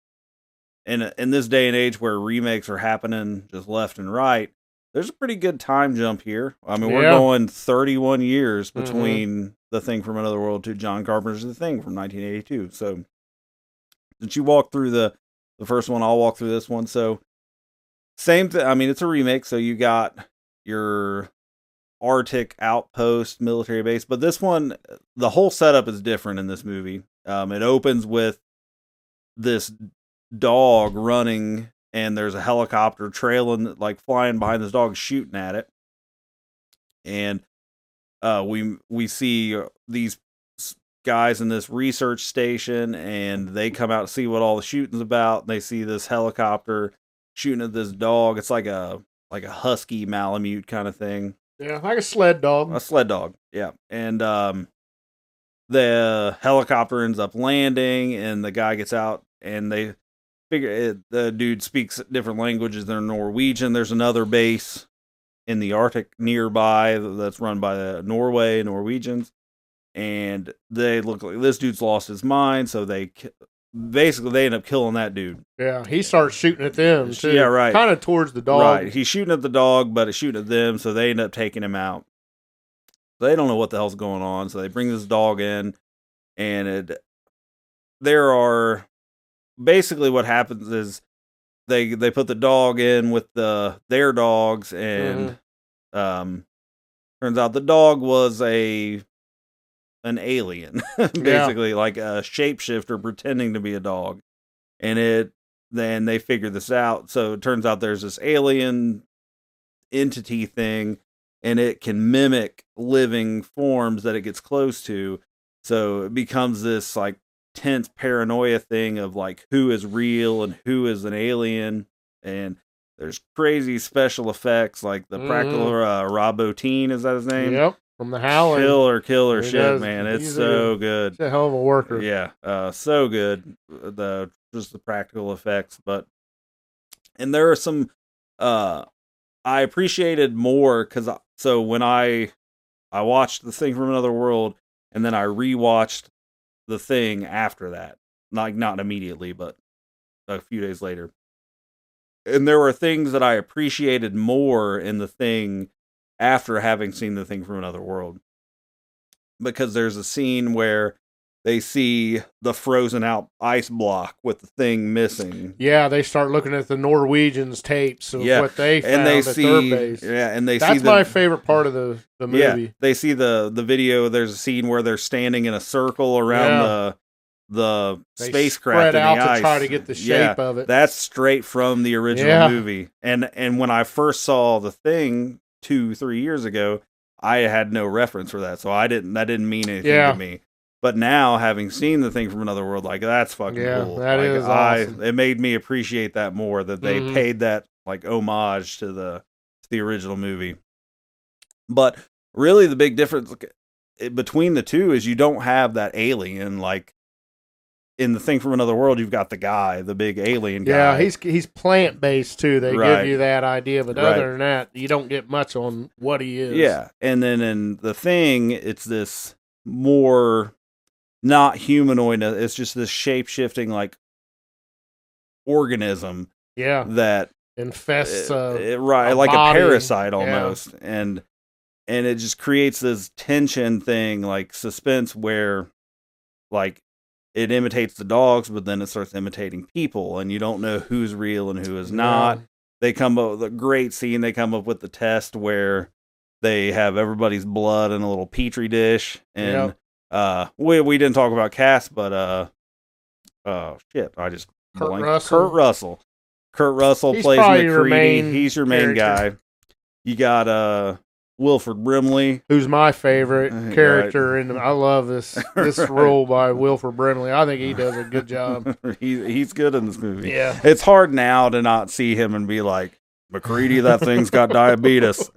in this day and age where remakes are happening just left and right. There's a pretty good time jump here. I mean, we're going 31 years between The Thing from Another World to John Carpenter's The Thing from 1982. So, since you walk through the first one, I'll walk through this one. So, same thing. I mean, it's a remake, so you got your Arctic outpost military base, but this one, the whole setup is different in this movie. It opens with this dog running, and there's a helicopter trailing, like flying behind this dog, shooting at it, and we see these guys in this research station, and they come out to see what all the shooting's about. And they see this helicopter shooting at this dog. It's like a husky Malamute kind of thing. Yeah, like a sled dog. A sled dog, yeah. And the helicopter ends up landing, and the guy gets out, and they figure the dude speaks different languages than Norwegian. There's another base in the Arctic nearby that's run by the Norwegians, and they look like this dude's lost his mind, so they end up killing that dude. Yeah, he starts shooting at them too. Yeah, right. Kind of towards the dog. Right, he's shooting at the dog, but it's shooting at them, so they end up taking him out. They don't know what the hell's going on, so they bring this dog in, and basically what happens is they put the dog in with their dogs, and turns out the dog was an alien, basically like a shapeshifter pretending to be a dog, and then they figure this out. So it turns out there's this alien entity thing, and it can mimic living forms that it gets close to. So it becomes this like tense paranoia thing of like who is real and who is an alien. And there's crazy special effects like the practical Rob Bottin, is that his name? Yep, from The Howling. Killer shit, man. It's so good. He's a hell of a worker. Yeah, so good. Just the practical effects, and there are some I appreciated more because when I watched The Thing from Another World, and then I rewatched The Thing after that, not immediately, but a few days later. And there were things that I appreciated more in The Thing after having seen The Thing from Another World. Because there's a scene where they see the frozen out ice block with the thing missing. Yeah, they start looking at the Norwegians' tapes of what they found at their base. Yeah, and that's my favorite part of the movie. Yeah, they see the video. There's a scene where they're standing in a circle around the spacecraft in the ice. To try to get the shape of it. That's straight from the original movie. And when I first saw The Thing 2-3 years ago, I had no reference for that, so that didn't mean anything to me. But now, having seen The Thing from Another World, like that's fucking cool. That is awesome. It made me appreciate that more, that they paid that like homage to the original movie. But really, the big difference between the two is you don't have that alien. Like in The Thing from Another World, you've got the big alien guy. Yeah, he's plant based too. They give you that idea, but other than that, you don't get much on what he is. Yeah, and then in The Thing, it's this more not humanoid. It's just this shape-shifting like organism. Yeah. That infests right, like body. a parasite almost, and it just creates this tension thing, like suspense, where like it imitates the dogs, but then it starts imitating people, and you don't know who's real and who is not. They come up with a great scene. They come up with the test where they have everybody's blood in a little petri dish, and we didn't talk about cast, but shit, I just blanked. Kurt Russell. Kurt Russell plays McCready. He's your main guy. You got Wilford Brimley, who's my favorite character, and I love this role by Wilford Brimley. I think he does a good job. He's good in this movie. Yeah, it's hard now to not see him and be like, McCready, that thing's got diabetes.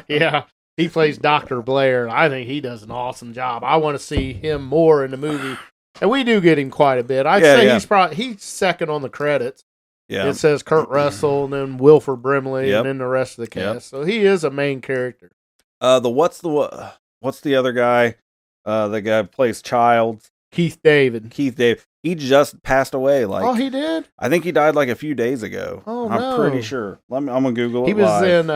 Yeah, he plays Dr. Blair. I think he does an awesome job. I want to see him more in the movie, and we do get him quite a bit. I'd say he's second on the credits. Yeah. It says Kurt Russell and then Wilford Brimley and then the rest of the cast. So he is a main character. What's the other guy? The guy who plays Childs. Keith David. He just passed away. Oh, he did? I think he died like a few days ago. Oh, I'm pretty sure. I'm gonna Google it. He was in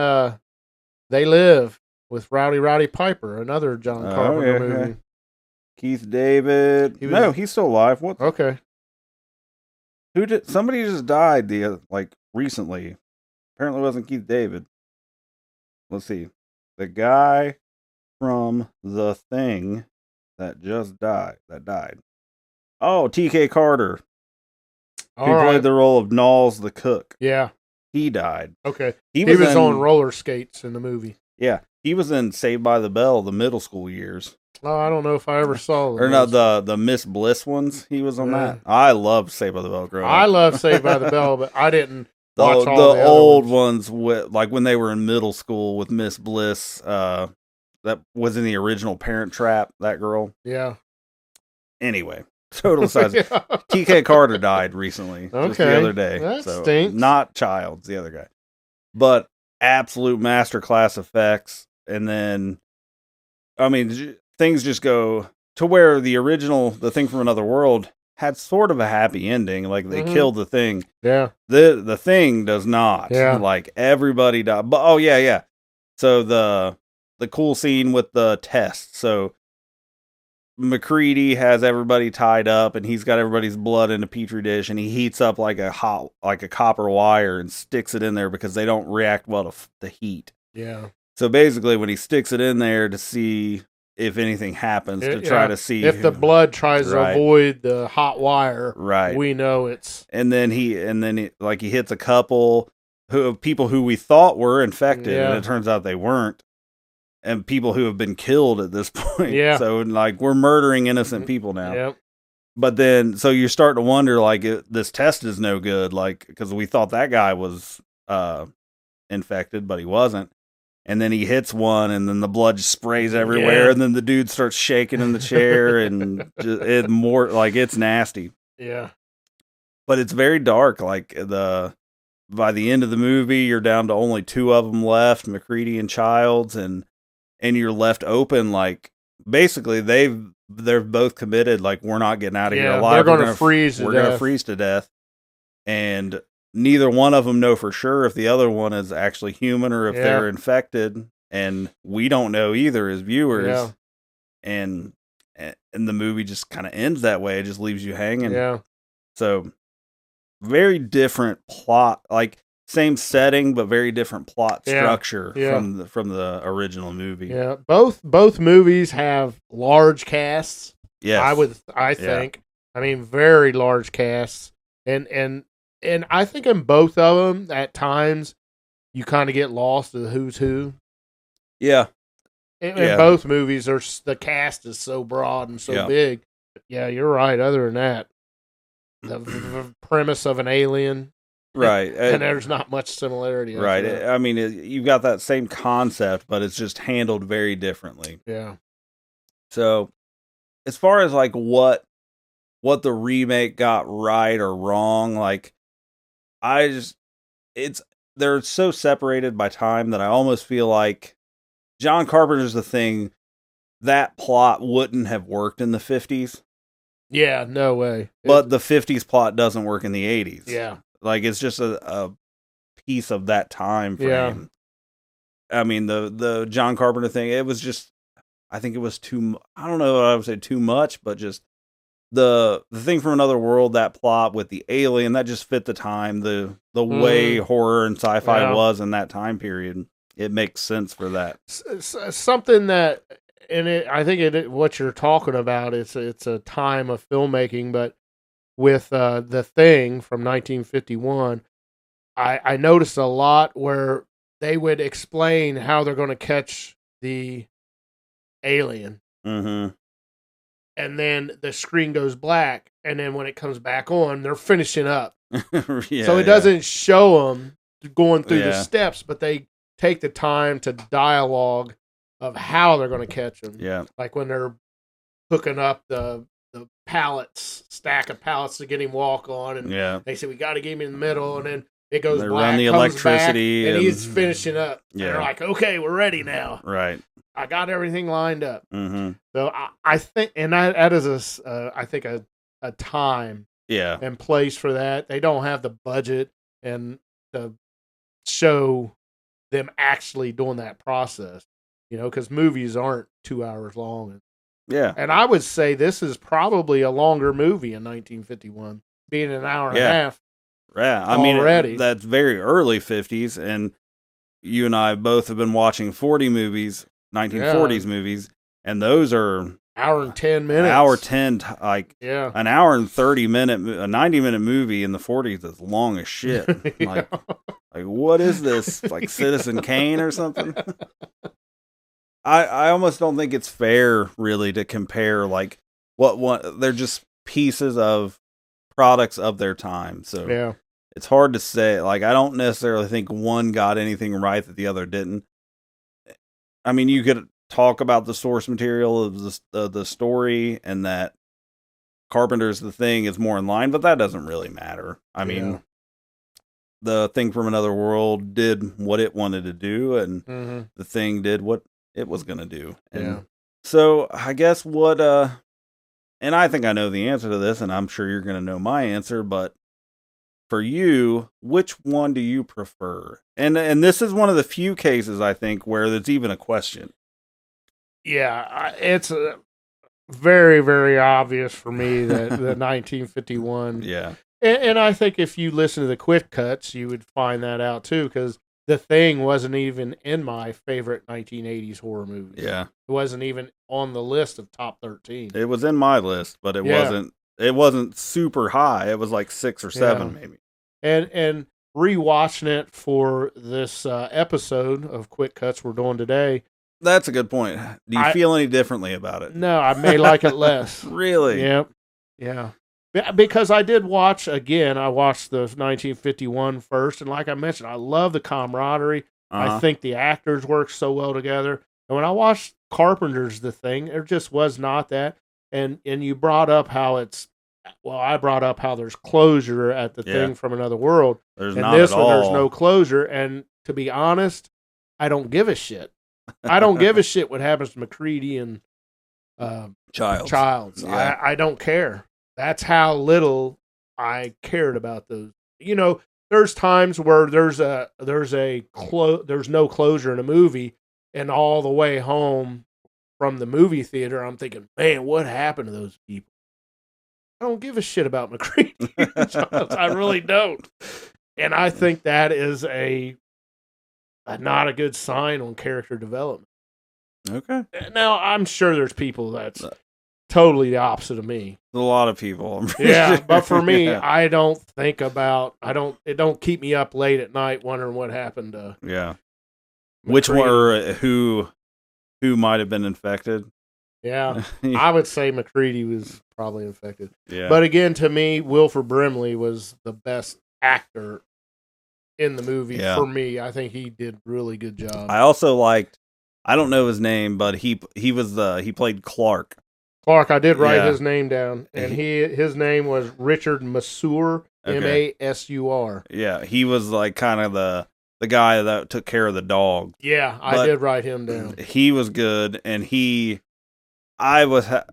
They Live with Rowdy Piper, another John Carpenter movie. Keith David. He's still alive. What? Okay. Somebody just died recently. Apparently it wasn't Keith David. Let's see. The guy from The Thing that died. Oh, T.K. Carter. He played the role of Knowles the cook. Yeah. He died. Okay. He was on roller skates in the movie. Yeah. He was in Saved by the Bell, the middle school years. Oh, I don't know if I ever saw them. Or no, the Miss Bliss ones. He was on that. I loved Saved by the Bell growing up. I love Saved by the Bell, but I didn't watch all the old ones with, like when they were in middle school with Miss Bliss. That was in the original Parent Trap. That girl. Yeah. Anyway, total size. T.K. Carter died recently. Just the other day. That stinks. Not Childs, the other guy, but absolute masterclass effects. And then, I mean, things just go to where the original, The Thing from Another World, had sort of a happy ending. Like they killed the Thing. Yeah. The Thing does not. Yeah. Like everybody died. But yeah. So the cool scene with the test. So McCready has everybody tied up, and he's got everybody's blood in a petri dish, and he heats up like a copper wire and sticks it in there because they don't react well to the heat. Yeah. So basically, when he sticks it in there to see if anything happens, try to see if the blood tries to avoid the hot wire, we know it's. And then he hits a couple people who we thought were infected, and it turns out they weren't, and people who have been killed at this point. Yeah. So we're murdering innocent people now. Yep. But then, so you're starting to wonder, this test is no good, because we thought that guy was infected, but he wasn't. And then he hits one, and then the blood just sprays everywhere, and then the dude starts shaking in the chair, and it's nasty. Yeah. But it's very dark. By the end of the movie, you're down to only two of them left, McCready and Childs, and you're left open. Basically, they're both committed. We're not getting out of here alive. They're going to freeze. We're going to freeze to death, and neither one of them know for sure if the other one is actually human or if they're infected, and we don't know either as viewers. Yeah. And the movie just kind of ends that way. It just leaves you hanging. Yeah. So very different plot, same setting but very different plot structure from the original movie. Yeah. Both movies have large casts. Yes. I think. I mean, very large casts. And I think in both of them, at times, you kind of get lost in who's who. Yeah. In both movies, the cast is so broad and so big. Yeah, you're right. Other than that, the premise of an alien. Right. And there's not much similarity. Right. I mean, you've got that same concept, but it's just handled very differently. Yeah. So, as far as what the remake got right or wrong, they're so separated by time that I almost feel like John Carpenter's The Thing, that plot wouldn't have worked in the 50s. Yeah, no way. But the 50s plot doesn't work in the 80s. Yeah. Like, it's just a piece of that time frame. Yeah. I mean, the John Carpenter thing, it was just, I think it was I don't know what I would say too much, but just the thing from another world, that plot with the alien, that just fit the time, the way horror and sci-fi was in that time period. It makes sense for that. Something that, I think what you're talking about, it's a time of filmmaking, but with The Thing from 1951, I noticed a lot where they would explain how they're going to catch the alien. Mm-hmm. And then the screen goes black, and then when it comes back on, they're finishing up. So it doesn't show them going through the steps, but they take the time to dialogue of how they're going to catch them. Yeah. Like when they're hooking up the stack of pallets to get him walk on, and they say, we got to get him in the middle, and then it goes they black, run the electricity, and he's finishing up. Yeah. And they're like, okay, we're ready now. Right. I got everything lined up. Mm-hmm. So I think, and that is I think a time and place for that. They don't have the budget and to show them actually doing that process, because movies aren't 2 hours long. And I would say this is probably a longer movie in 1951, being an hour and a half. Yeah, I mean, that's very early 50s, and you and I both have been watching 1940s movies, and those are hour and 10 minutes. Hour 10, an hour and 30-minute, a 90-minute movie in the 40s is long as shit. Like, what is this? Like Citizen Kane or something? I almost don't think it's fair, really, to compare, like, what they're just pieces of products of their time. So it's hard to say. Like, I don't necessarily think one got anything right that the other didn't. I mean, you could talk about the source material of the story, and that Carpenter's The Thing is more in line, but that doesn't really matter. I mean, The Thing from Another World did what it wanted to do, and The Thing did what it was going to do. And so I guess and I think I know the answer to this, and I'm sure you're going to know my answer, but for you, which one do you prefer? And this is one of the few cases, I think, where there's even a question. Yeah, it's very, very obvious for me that the 1951. Yeah. And I think if you listen to the quick cuts, you would find that out too, because The Thing wasn't even in my favorite 1980s horror movies. Yeah. It wasn't even on the list of top 13. It was in my list, but it wasn't super high. It was like 6 or 7 maybe. And rewatching it for this episode of Quick Cuts we're doing today. That's a good point. Do you feel any differently about it? No, I may like it less. Really? Yep. Yeah. Because I did watch, again, I watched the 1951 first, and like I mentioned, I love the camaraderie. I think the actors work so well together. And when I watched Carpenter's The Thing, there just was not that. And you brought up how I brought up how there's closure at The Thing from Another World. There's and not this at one, all. there's no closure. And to be honest, I don't give a shit. I don't give a shit what happens to McCready and Childs. Yeah. I don't care. That's how little I cared about those. There's times where there's no closure in a movie, and all the way home from the movie theater, I'm thinking, man, what happened to those people? I don't give a shit about McCready and Childs. I really don't. And I think that is not a good sign on character development. Okay. Now, I'm sure there's people that's totally the opposite of me. A lot of people. Yeah, but for me, I don't think about, it don't keep me up late at night wondering what happened to McCready. Which McCready. one, or who might have been infected? Yeah, I would say McCready was probably infected. Yeah. But again, to me, Wilford Brimley was the best actor in the movie for me. I think he did a really good job. I also liked, I don't know his name, but he played Clark. Clark, I did write his name down, and his name was Richard Masur, Masur. Yeah, he was like kind of the guy that took care of the dog. Yeah, I did write him down. He was good, and I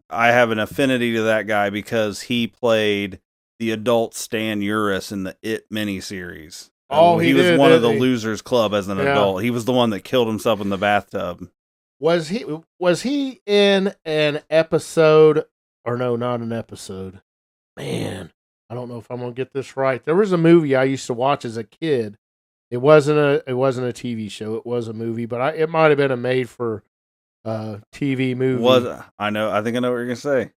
have an affinity to that guy because he played the adult Stan Uris in the It miniseries. Oh, he was one of the didn't he? Losers Club as an adult. He was the one that killed himself in the bathtub. Was he in an episode? Or no, not an episode. Man, I don't know if I'm gonna get this right. There was a movie I used to watch as a kid. It wasn't a TV show. It was a movie, but it might have been a made for TV movie. I think I know what you're gonna say.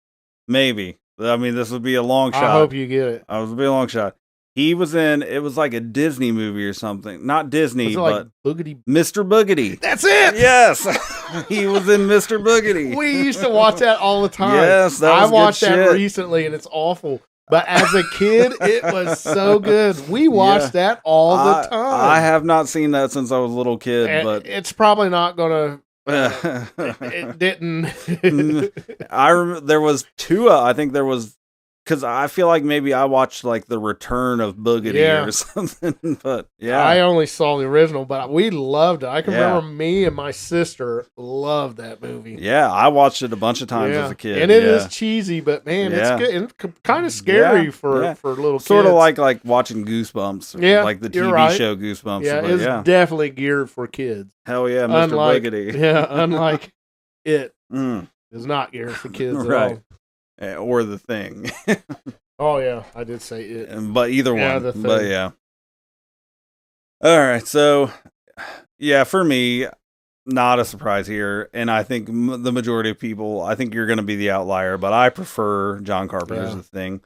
Maybe. I mean, this would be a long shot. I hope you get it. It would be a long shot. He was in. It was like a Disney movie or something. Not Disney, but Boogity. Mr. Boogedy. That's it. Yes, he was in Mr. Boogedy. We used to watch that all the time. Yes, that was I watched good that shit. recently, and it's awful. But as a kid, it was so good. We watched that all the time. I have not seen that since I was a little kid, And but it's probably not gonna. It didn't. I remember there was two. I think there was, because I feel like maybe I watched like The Return of Boogedy or something. But yeah, I only saw the original, but we loved it. I can remember me and my sister loved that movie. Yeah, I watched it a bunch of times as a kid, and it is cheesy, but man, it's good and kind of scary for little kids. Sort of like watching Goosebumps, like the TV show Goosebumps. Yeah, but it's definitely geared for kids. Hell yeah, Mr. Boogedy. Yeah, unlike it is not geared for kids at all. Or The Thing. Oh yeah, I did say it. But either one. The Thing. But yeah. All right, so yeah, for me, not a surprise here, and I think the majority of people, I think you're going to be the outlier, but I prefer John Carpenter's The Thing.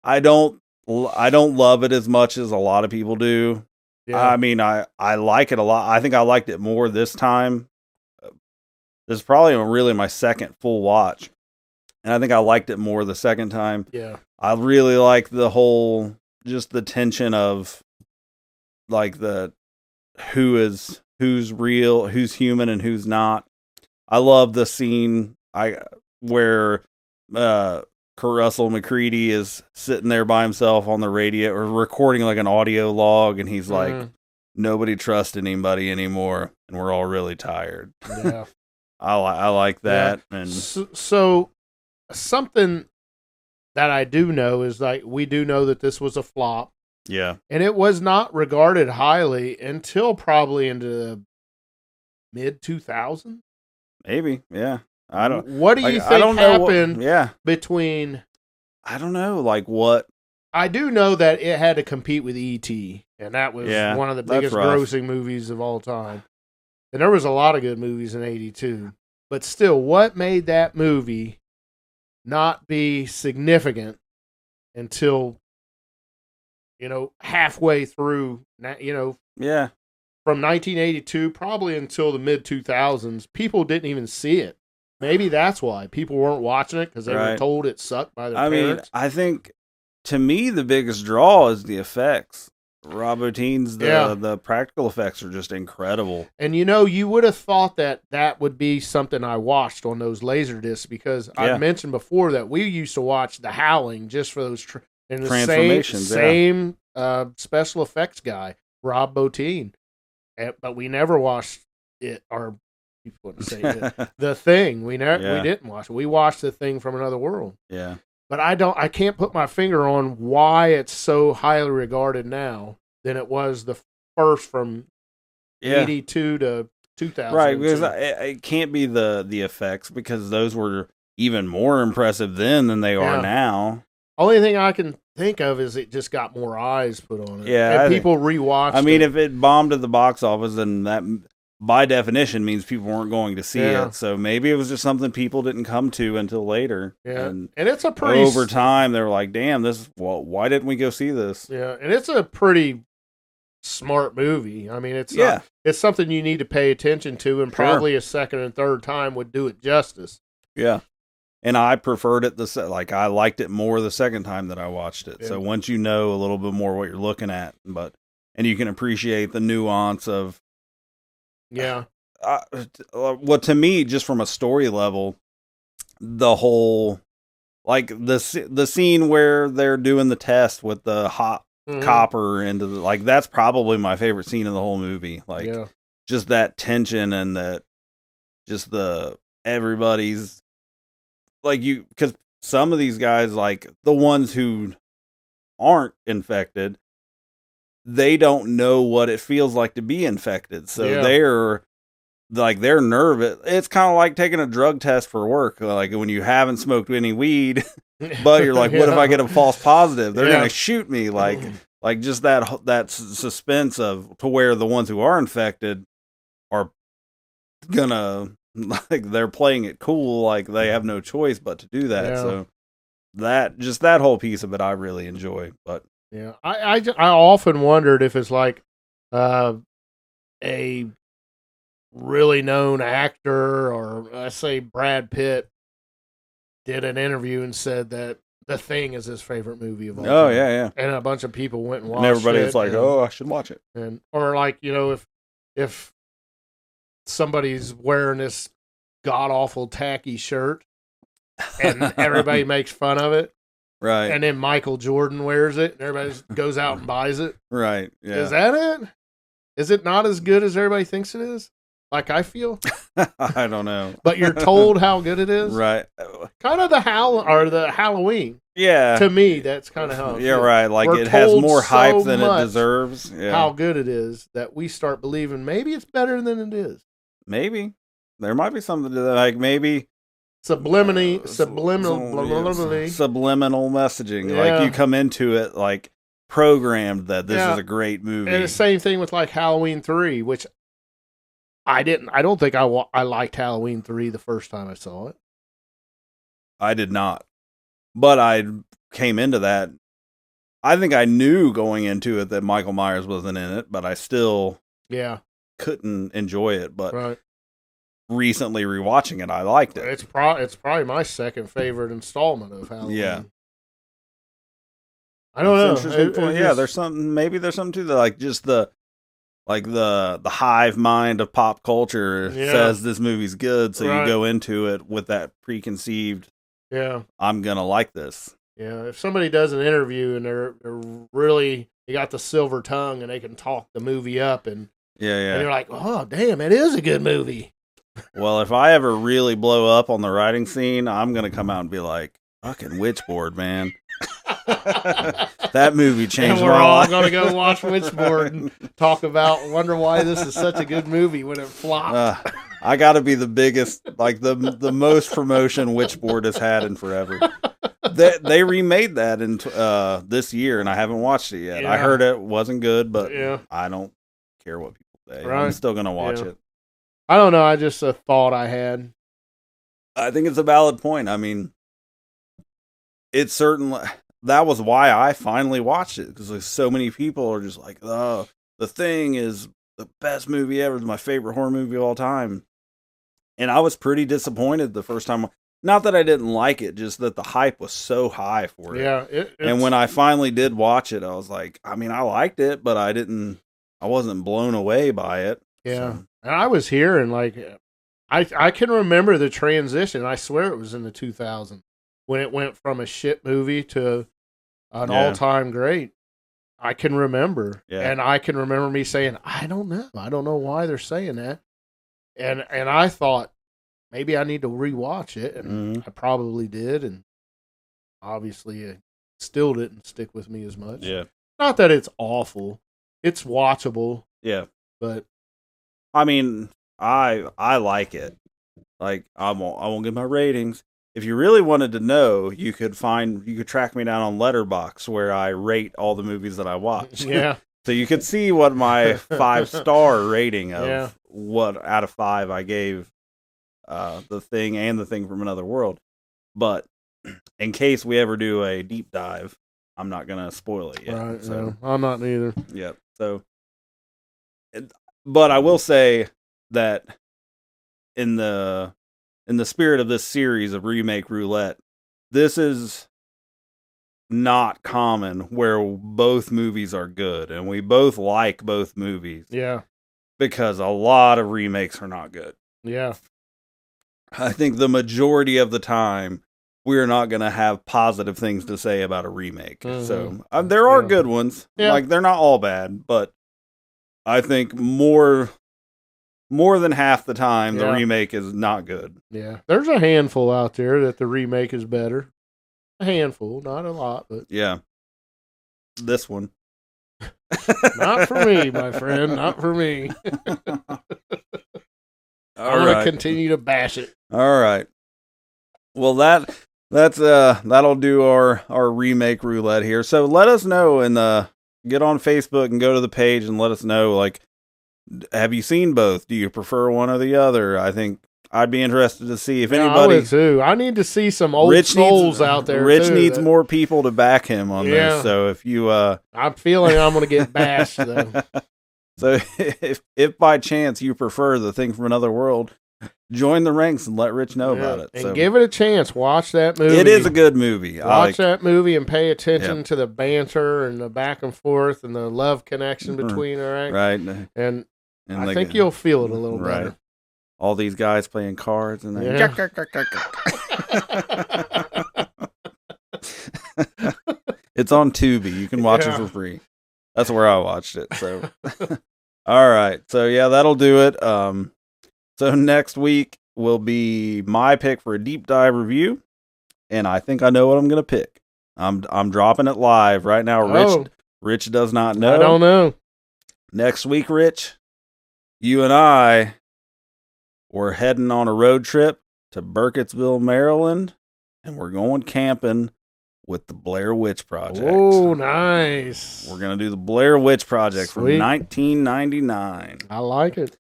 I don't love it as much as a lot of people do. Yeah. I mean, I like it a lot. I think I liked it more this time. This is probably really my second full watch. And I think I liked it more the second time. Yeah. I really like the whole, just the tension of like who's real, who's human and who's not. I love the scene where Kurt Russell McCready is sitting there by himself on the radio or recording like an audio log, and he's like, nobody trusts anybody anymore, and we're all really tired. Yeah. I like that. Yeah. And so something that I do know is like we do know that this was a flop. Yeah. And it was not regarded highly until probably into the mid 2000s. Maybe, yeah. I don't. What do you think happened between? I don't know, like what? I do know that it had to compete with E.T., and that was one of the biggest grossing movies of all time. And there was a lot of good movies in '82, but still, what made that movie not be significant until halfway through? From 1982 probably until the mid 2000s, people didn't even see it. Maybe that's why people weren't watching it, because they were told it sucked by their parents. I think, to me, the biggest draw is the effects. Rob Bottin's the practical effects are just incredible. And you would have thought that would be something I watched on those laser discs, because I mentioned before that we used to watch The Howling just for those transformations. Same special effects guy, Rob Bottin, but we never watched it. Or people wouldn't say it. The Thing. We didn't watch it. We watched The Thing from Another World. Yeah. But I can't put my finger on why it's so highly regarded now than it was the first from 82 to 2000. Right, because it can't be the effects, because those were even more impressive then than they are now. Only thing I can think of is it just got more eyes put on it. Yeah. And people rewatched it. I mean, if it bombed at the box office, then that by definition means people weren't going to see it. So maybe it was just something people didn't come to until later. Yeah. And it's a pretty... over time, they were like, damn, why didn't we go see this? Yeah, and it's a pretty smart movie. I mean, it's something you need to pay attention to, and probably a second and third time would do it justice. Yeah. And I preferred it I liked it more the second time that I watched it. Yeah. So once you know a little bit more what you're looking at, and you can appreciate the nuance of... Yeah. Well, to me, just from a story level, the whole, like the scene where they're doing the test with the hot copper into the, that's probably my favorite scene in the whole movie. Just that tension and everybody's because some of these guys, like the ones who aren't infected, they don't know what it feels like to be infected. So they're nervous. It's kind of like taking a drug test for work. Like when you haven't smoked any weed, but you're like, what if I get a false positive? They're going to shoot me. Like just that suspense of to where the ones who are infected are gonna, like, they're playing it cool. Like they have no choice but to do that. So that whole piece of it, I really enjoy. But yeah, I often wondered if it's like a really known actor, or let's say Brad Pitt did an interview and said that The Thing is his favorite movie of all time. Oh yeah. And a bunch of people went and watched and everybody's it. like, oh, I should watch it. And or like, if somebody's wearing this god awful tacky shirt and everybody makes fun of it. Right. And then Michael Jordan wears it and everybody goes out and buys it. Right. Yeah. Is that it? Is it not as good as everybody thinks it is? Like I feel? I don't know. But you're told how good it is? Right. Kind of the Halloween. Yeah. To me, that's kind of how it Yeah, feels. right. Like We're it has told more hype so than it much deserves. Yeah. how good it is that we start believing maybe it's better than it is. Maybe. There might be something to that. Like maybe Subliminally. subliminal messaging. Yeah. Like you come into it like programmed that this is a great movie. And the same thing with like Halloween 3, which I don't think I liked Halloween 3 the first time I saw it. I did not. But I came into that. I think I knew going into it that Michael Myers wasn't in it, but I still couldn't enjoy it. But recently rewatching it, I liked it. It's probably my second favorite installment of Halloween. Yeah. I don't know. Interesting point. Yeah, there's something to that, like just the hive mind of pop culture says this movie's good, so you go into it with that preconceived, I'm gonna like this. Yeah, if somebody does an interview and they're really, they got the silver tongue and they can talk the movie up and and you're like, oh damn, it is a good movie. Well, if I ever really blow up on the writing scene, I'm gonna come out and be like, fucking Witchboard, man. That movie changed and my life. We're all gonna go watch Witchboard and talk about, wonder why this is such a good movie when it flopped. I gotta be the biggest, like the most promotion Witchboard has had in forever. They remade that in this year, and I haven't watched it yet. I heard it wasn't good, but I don't care what people say. I'm still gonna watch it. I don't know. I just a thought I had. I think it's a valid point. I mean, it's certainly, that was why I finally watched it, because like so many people are just like, oh, The Thing is the best movie ever. It's my favorite horror movie of all time. And I was pretty disappointed the first time. Not that I didn't like it, just that the hype was so high for it. Yeah. And when I finally did watch it, I was like, I mean, I liked it, but I wasn't blown away by it. Yeah. So. And I was hearing, like, I can remember the transition. I swear it was in the 2000s when it went from a shit movie to an all-time great. I can remember. Yeah. And I can remember me saying, I don't know. I don't know why they're saying that. And I thought, maybe I need to rewatch it. And I probably did. And obviously it still didn't stick with me as much. Yeah. Not that it's awful. It's watchable. Yeah. But I mean, I like it. Like I won't give my ratings. If you really wanted to know, you could track me down on Letterboxd, where I rate all the movies that I watch. Yeah. So you could see what my 5-star rating of what out of 5 I gave The Thing and The Thing from Another World. But in case we ever do a deep dive, I'm not gonna spoil it yet. Right, so I'm not either. Yep. So, but I will say that in the spirit of this series of Remake Roulette, this is not common where both movies are good, and we both like both movies. Yeah. Because a lot of remakes are not good. Yeah. I think the majority of the time, we're not going to have positive things to say about a remake. Mm-hmm. So there are good ones. Yeah. Like, they're not all bad, but I think more than half the time, the remake is not good. Yeah. There's a handful out there that the remake is better. A handful, not a lot, but yeah. this one. Not for me, my friend. Not for me. I'm going to continue to bash it. All right. Well, that'll do our remake roulette here. So let us know and get on Facebook and go to the page and let us know, like, have you seen both? Do you prefer one or the other? I think I'd be interested to see if anybody. I would too. I need to see some old souls out there. Rich needs more people to back him on this. So if you, I'm feeling I'm going to get bashed though. So if by chance you prefer The Thing from Another World, join the ranks and let Rich know about it. And give it a chance. Watch that movie. It is a good movie. Watch that movie and pay attention to the banter and the back and forth and the love connection between right. And I think you'll feel it a little better. All these guys playing cards and it's on Tubi. You can watch it for free. That's where I watched it. So, all right. So yeah, that'll do it. So next week will be my pick for a deep dive review, and I think I know what I'm gonna pick. I'm dropping it live right now. Rich does not know. I don't know. Next week, Rich, you and I were heading on a road trip to Burkittsville, Maryland, and we're going camping with the Blair Witch Project. Oh, nice. We're going to do the Blair Witch Project from 1999. I like it.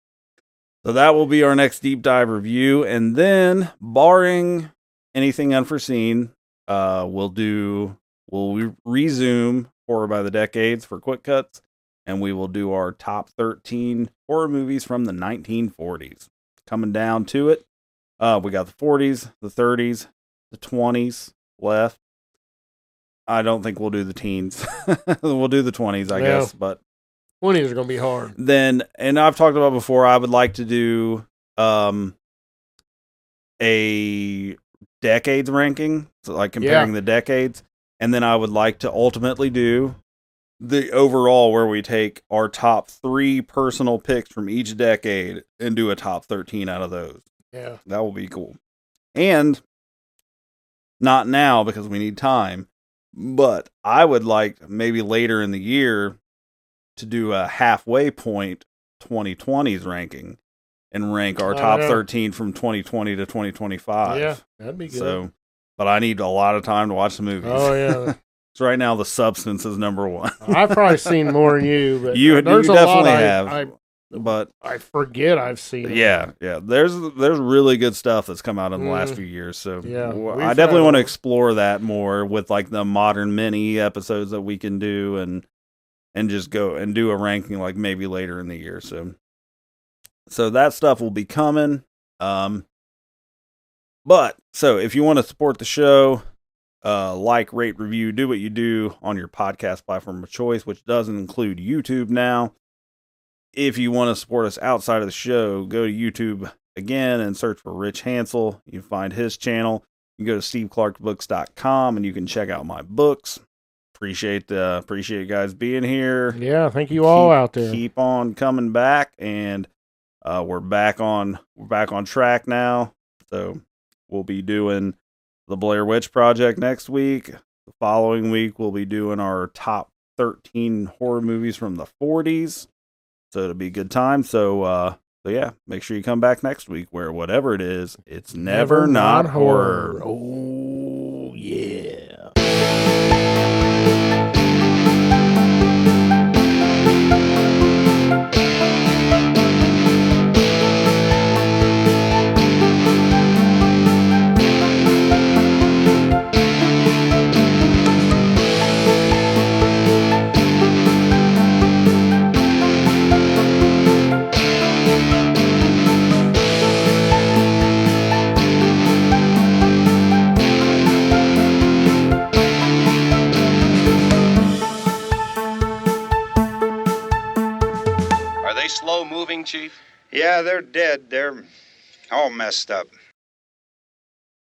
So that will be our next deep dive review. And then, barring anything unforeseen, we'll resume Horror by the Decades for quick cuts, and we will do our top 13 horror movies from the 1940s. Coming down to it, we got the 40s, the 30s, the 20s left. I don't think we'll do the teens. We'll do the 20s, I guess, but 20s are going to be hard. Then, and I've talked about before, I would like to do a decades ranking, so like comparing the decades, and then I would like to ultimately do the overall where we take our top 3 personal picks from each decade and do a top 13 out of those. Yeah. That will be cool. And not now because we need time, but I would like maybe later in the year to do a halfway point 2020's ranking and rank our top 13 from 2020 to 2025. Yeah, that'd be good. So, but I need a lot of time to watch the movies. Oh, yeah. So right now, The Substance is number 1. I've probably seen more than you, but there's a definitely have. But I forget I've seen it. Yeah. There's really good stuff that's come out in the last few years. So I definitely want to explore that more with like the modern mini episodes that we can do and just go and do a ranking like maybe later in the year. So that stuff will be coming. But so if you want to support the show, like, rate, review, do what you do on your podcast platform of choice, which doesn't include YouTube now. If you want to support us outside of the show, go to YouTube again and search for Rich Hansel. You can find his channel. You can go to steveclarkbooks.com and you can check out my books. Appreciate you guys being here. Yeah, thank you all out there. Keep on coming back, and we're back on track now. So we'll be doing the Blair Witch Project next week. The following week, we'll be doing our top 13 horror movies from the 40s. So it'll be a good time. So yeah, make sure you come back next week where whatever it is, it's never not horror. Oh, yeah. Are they slow moving, Chief? Yeah, they're dead. They're all messed up.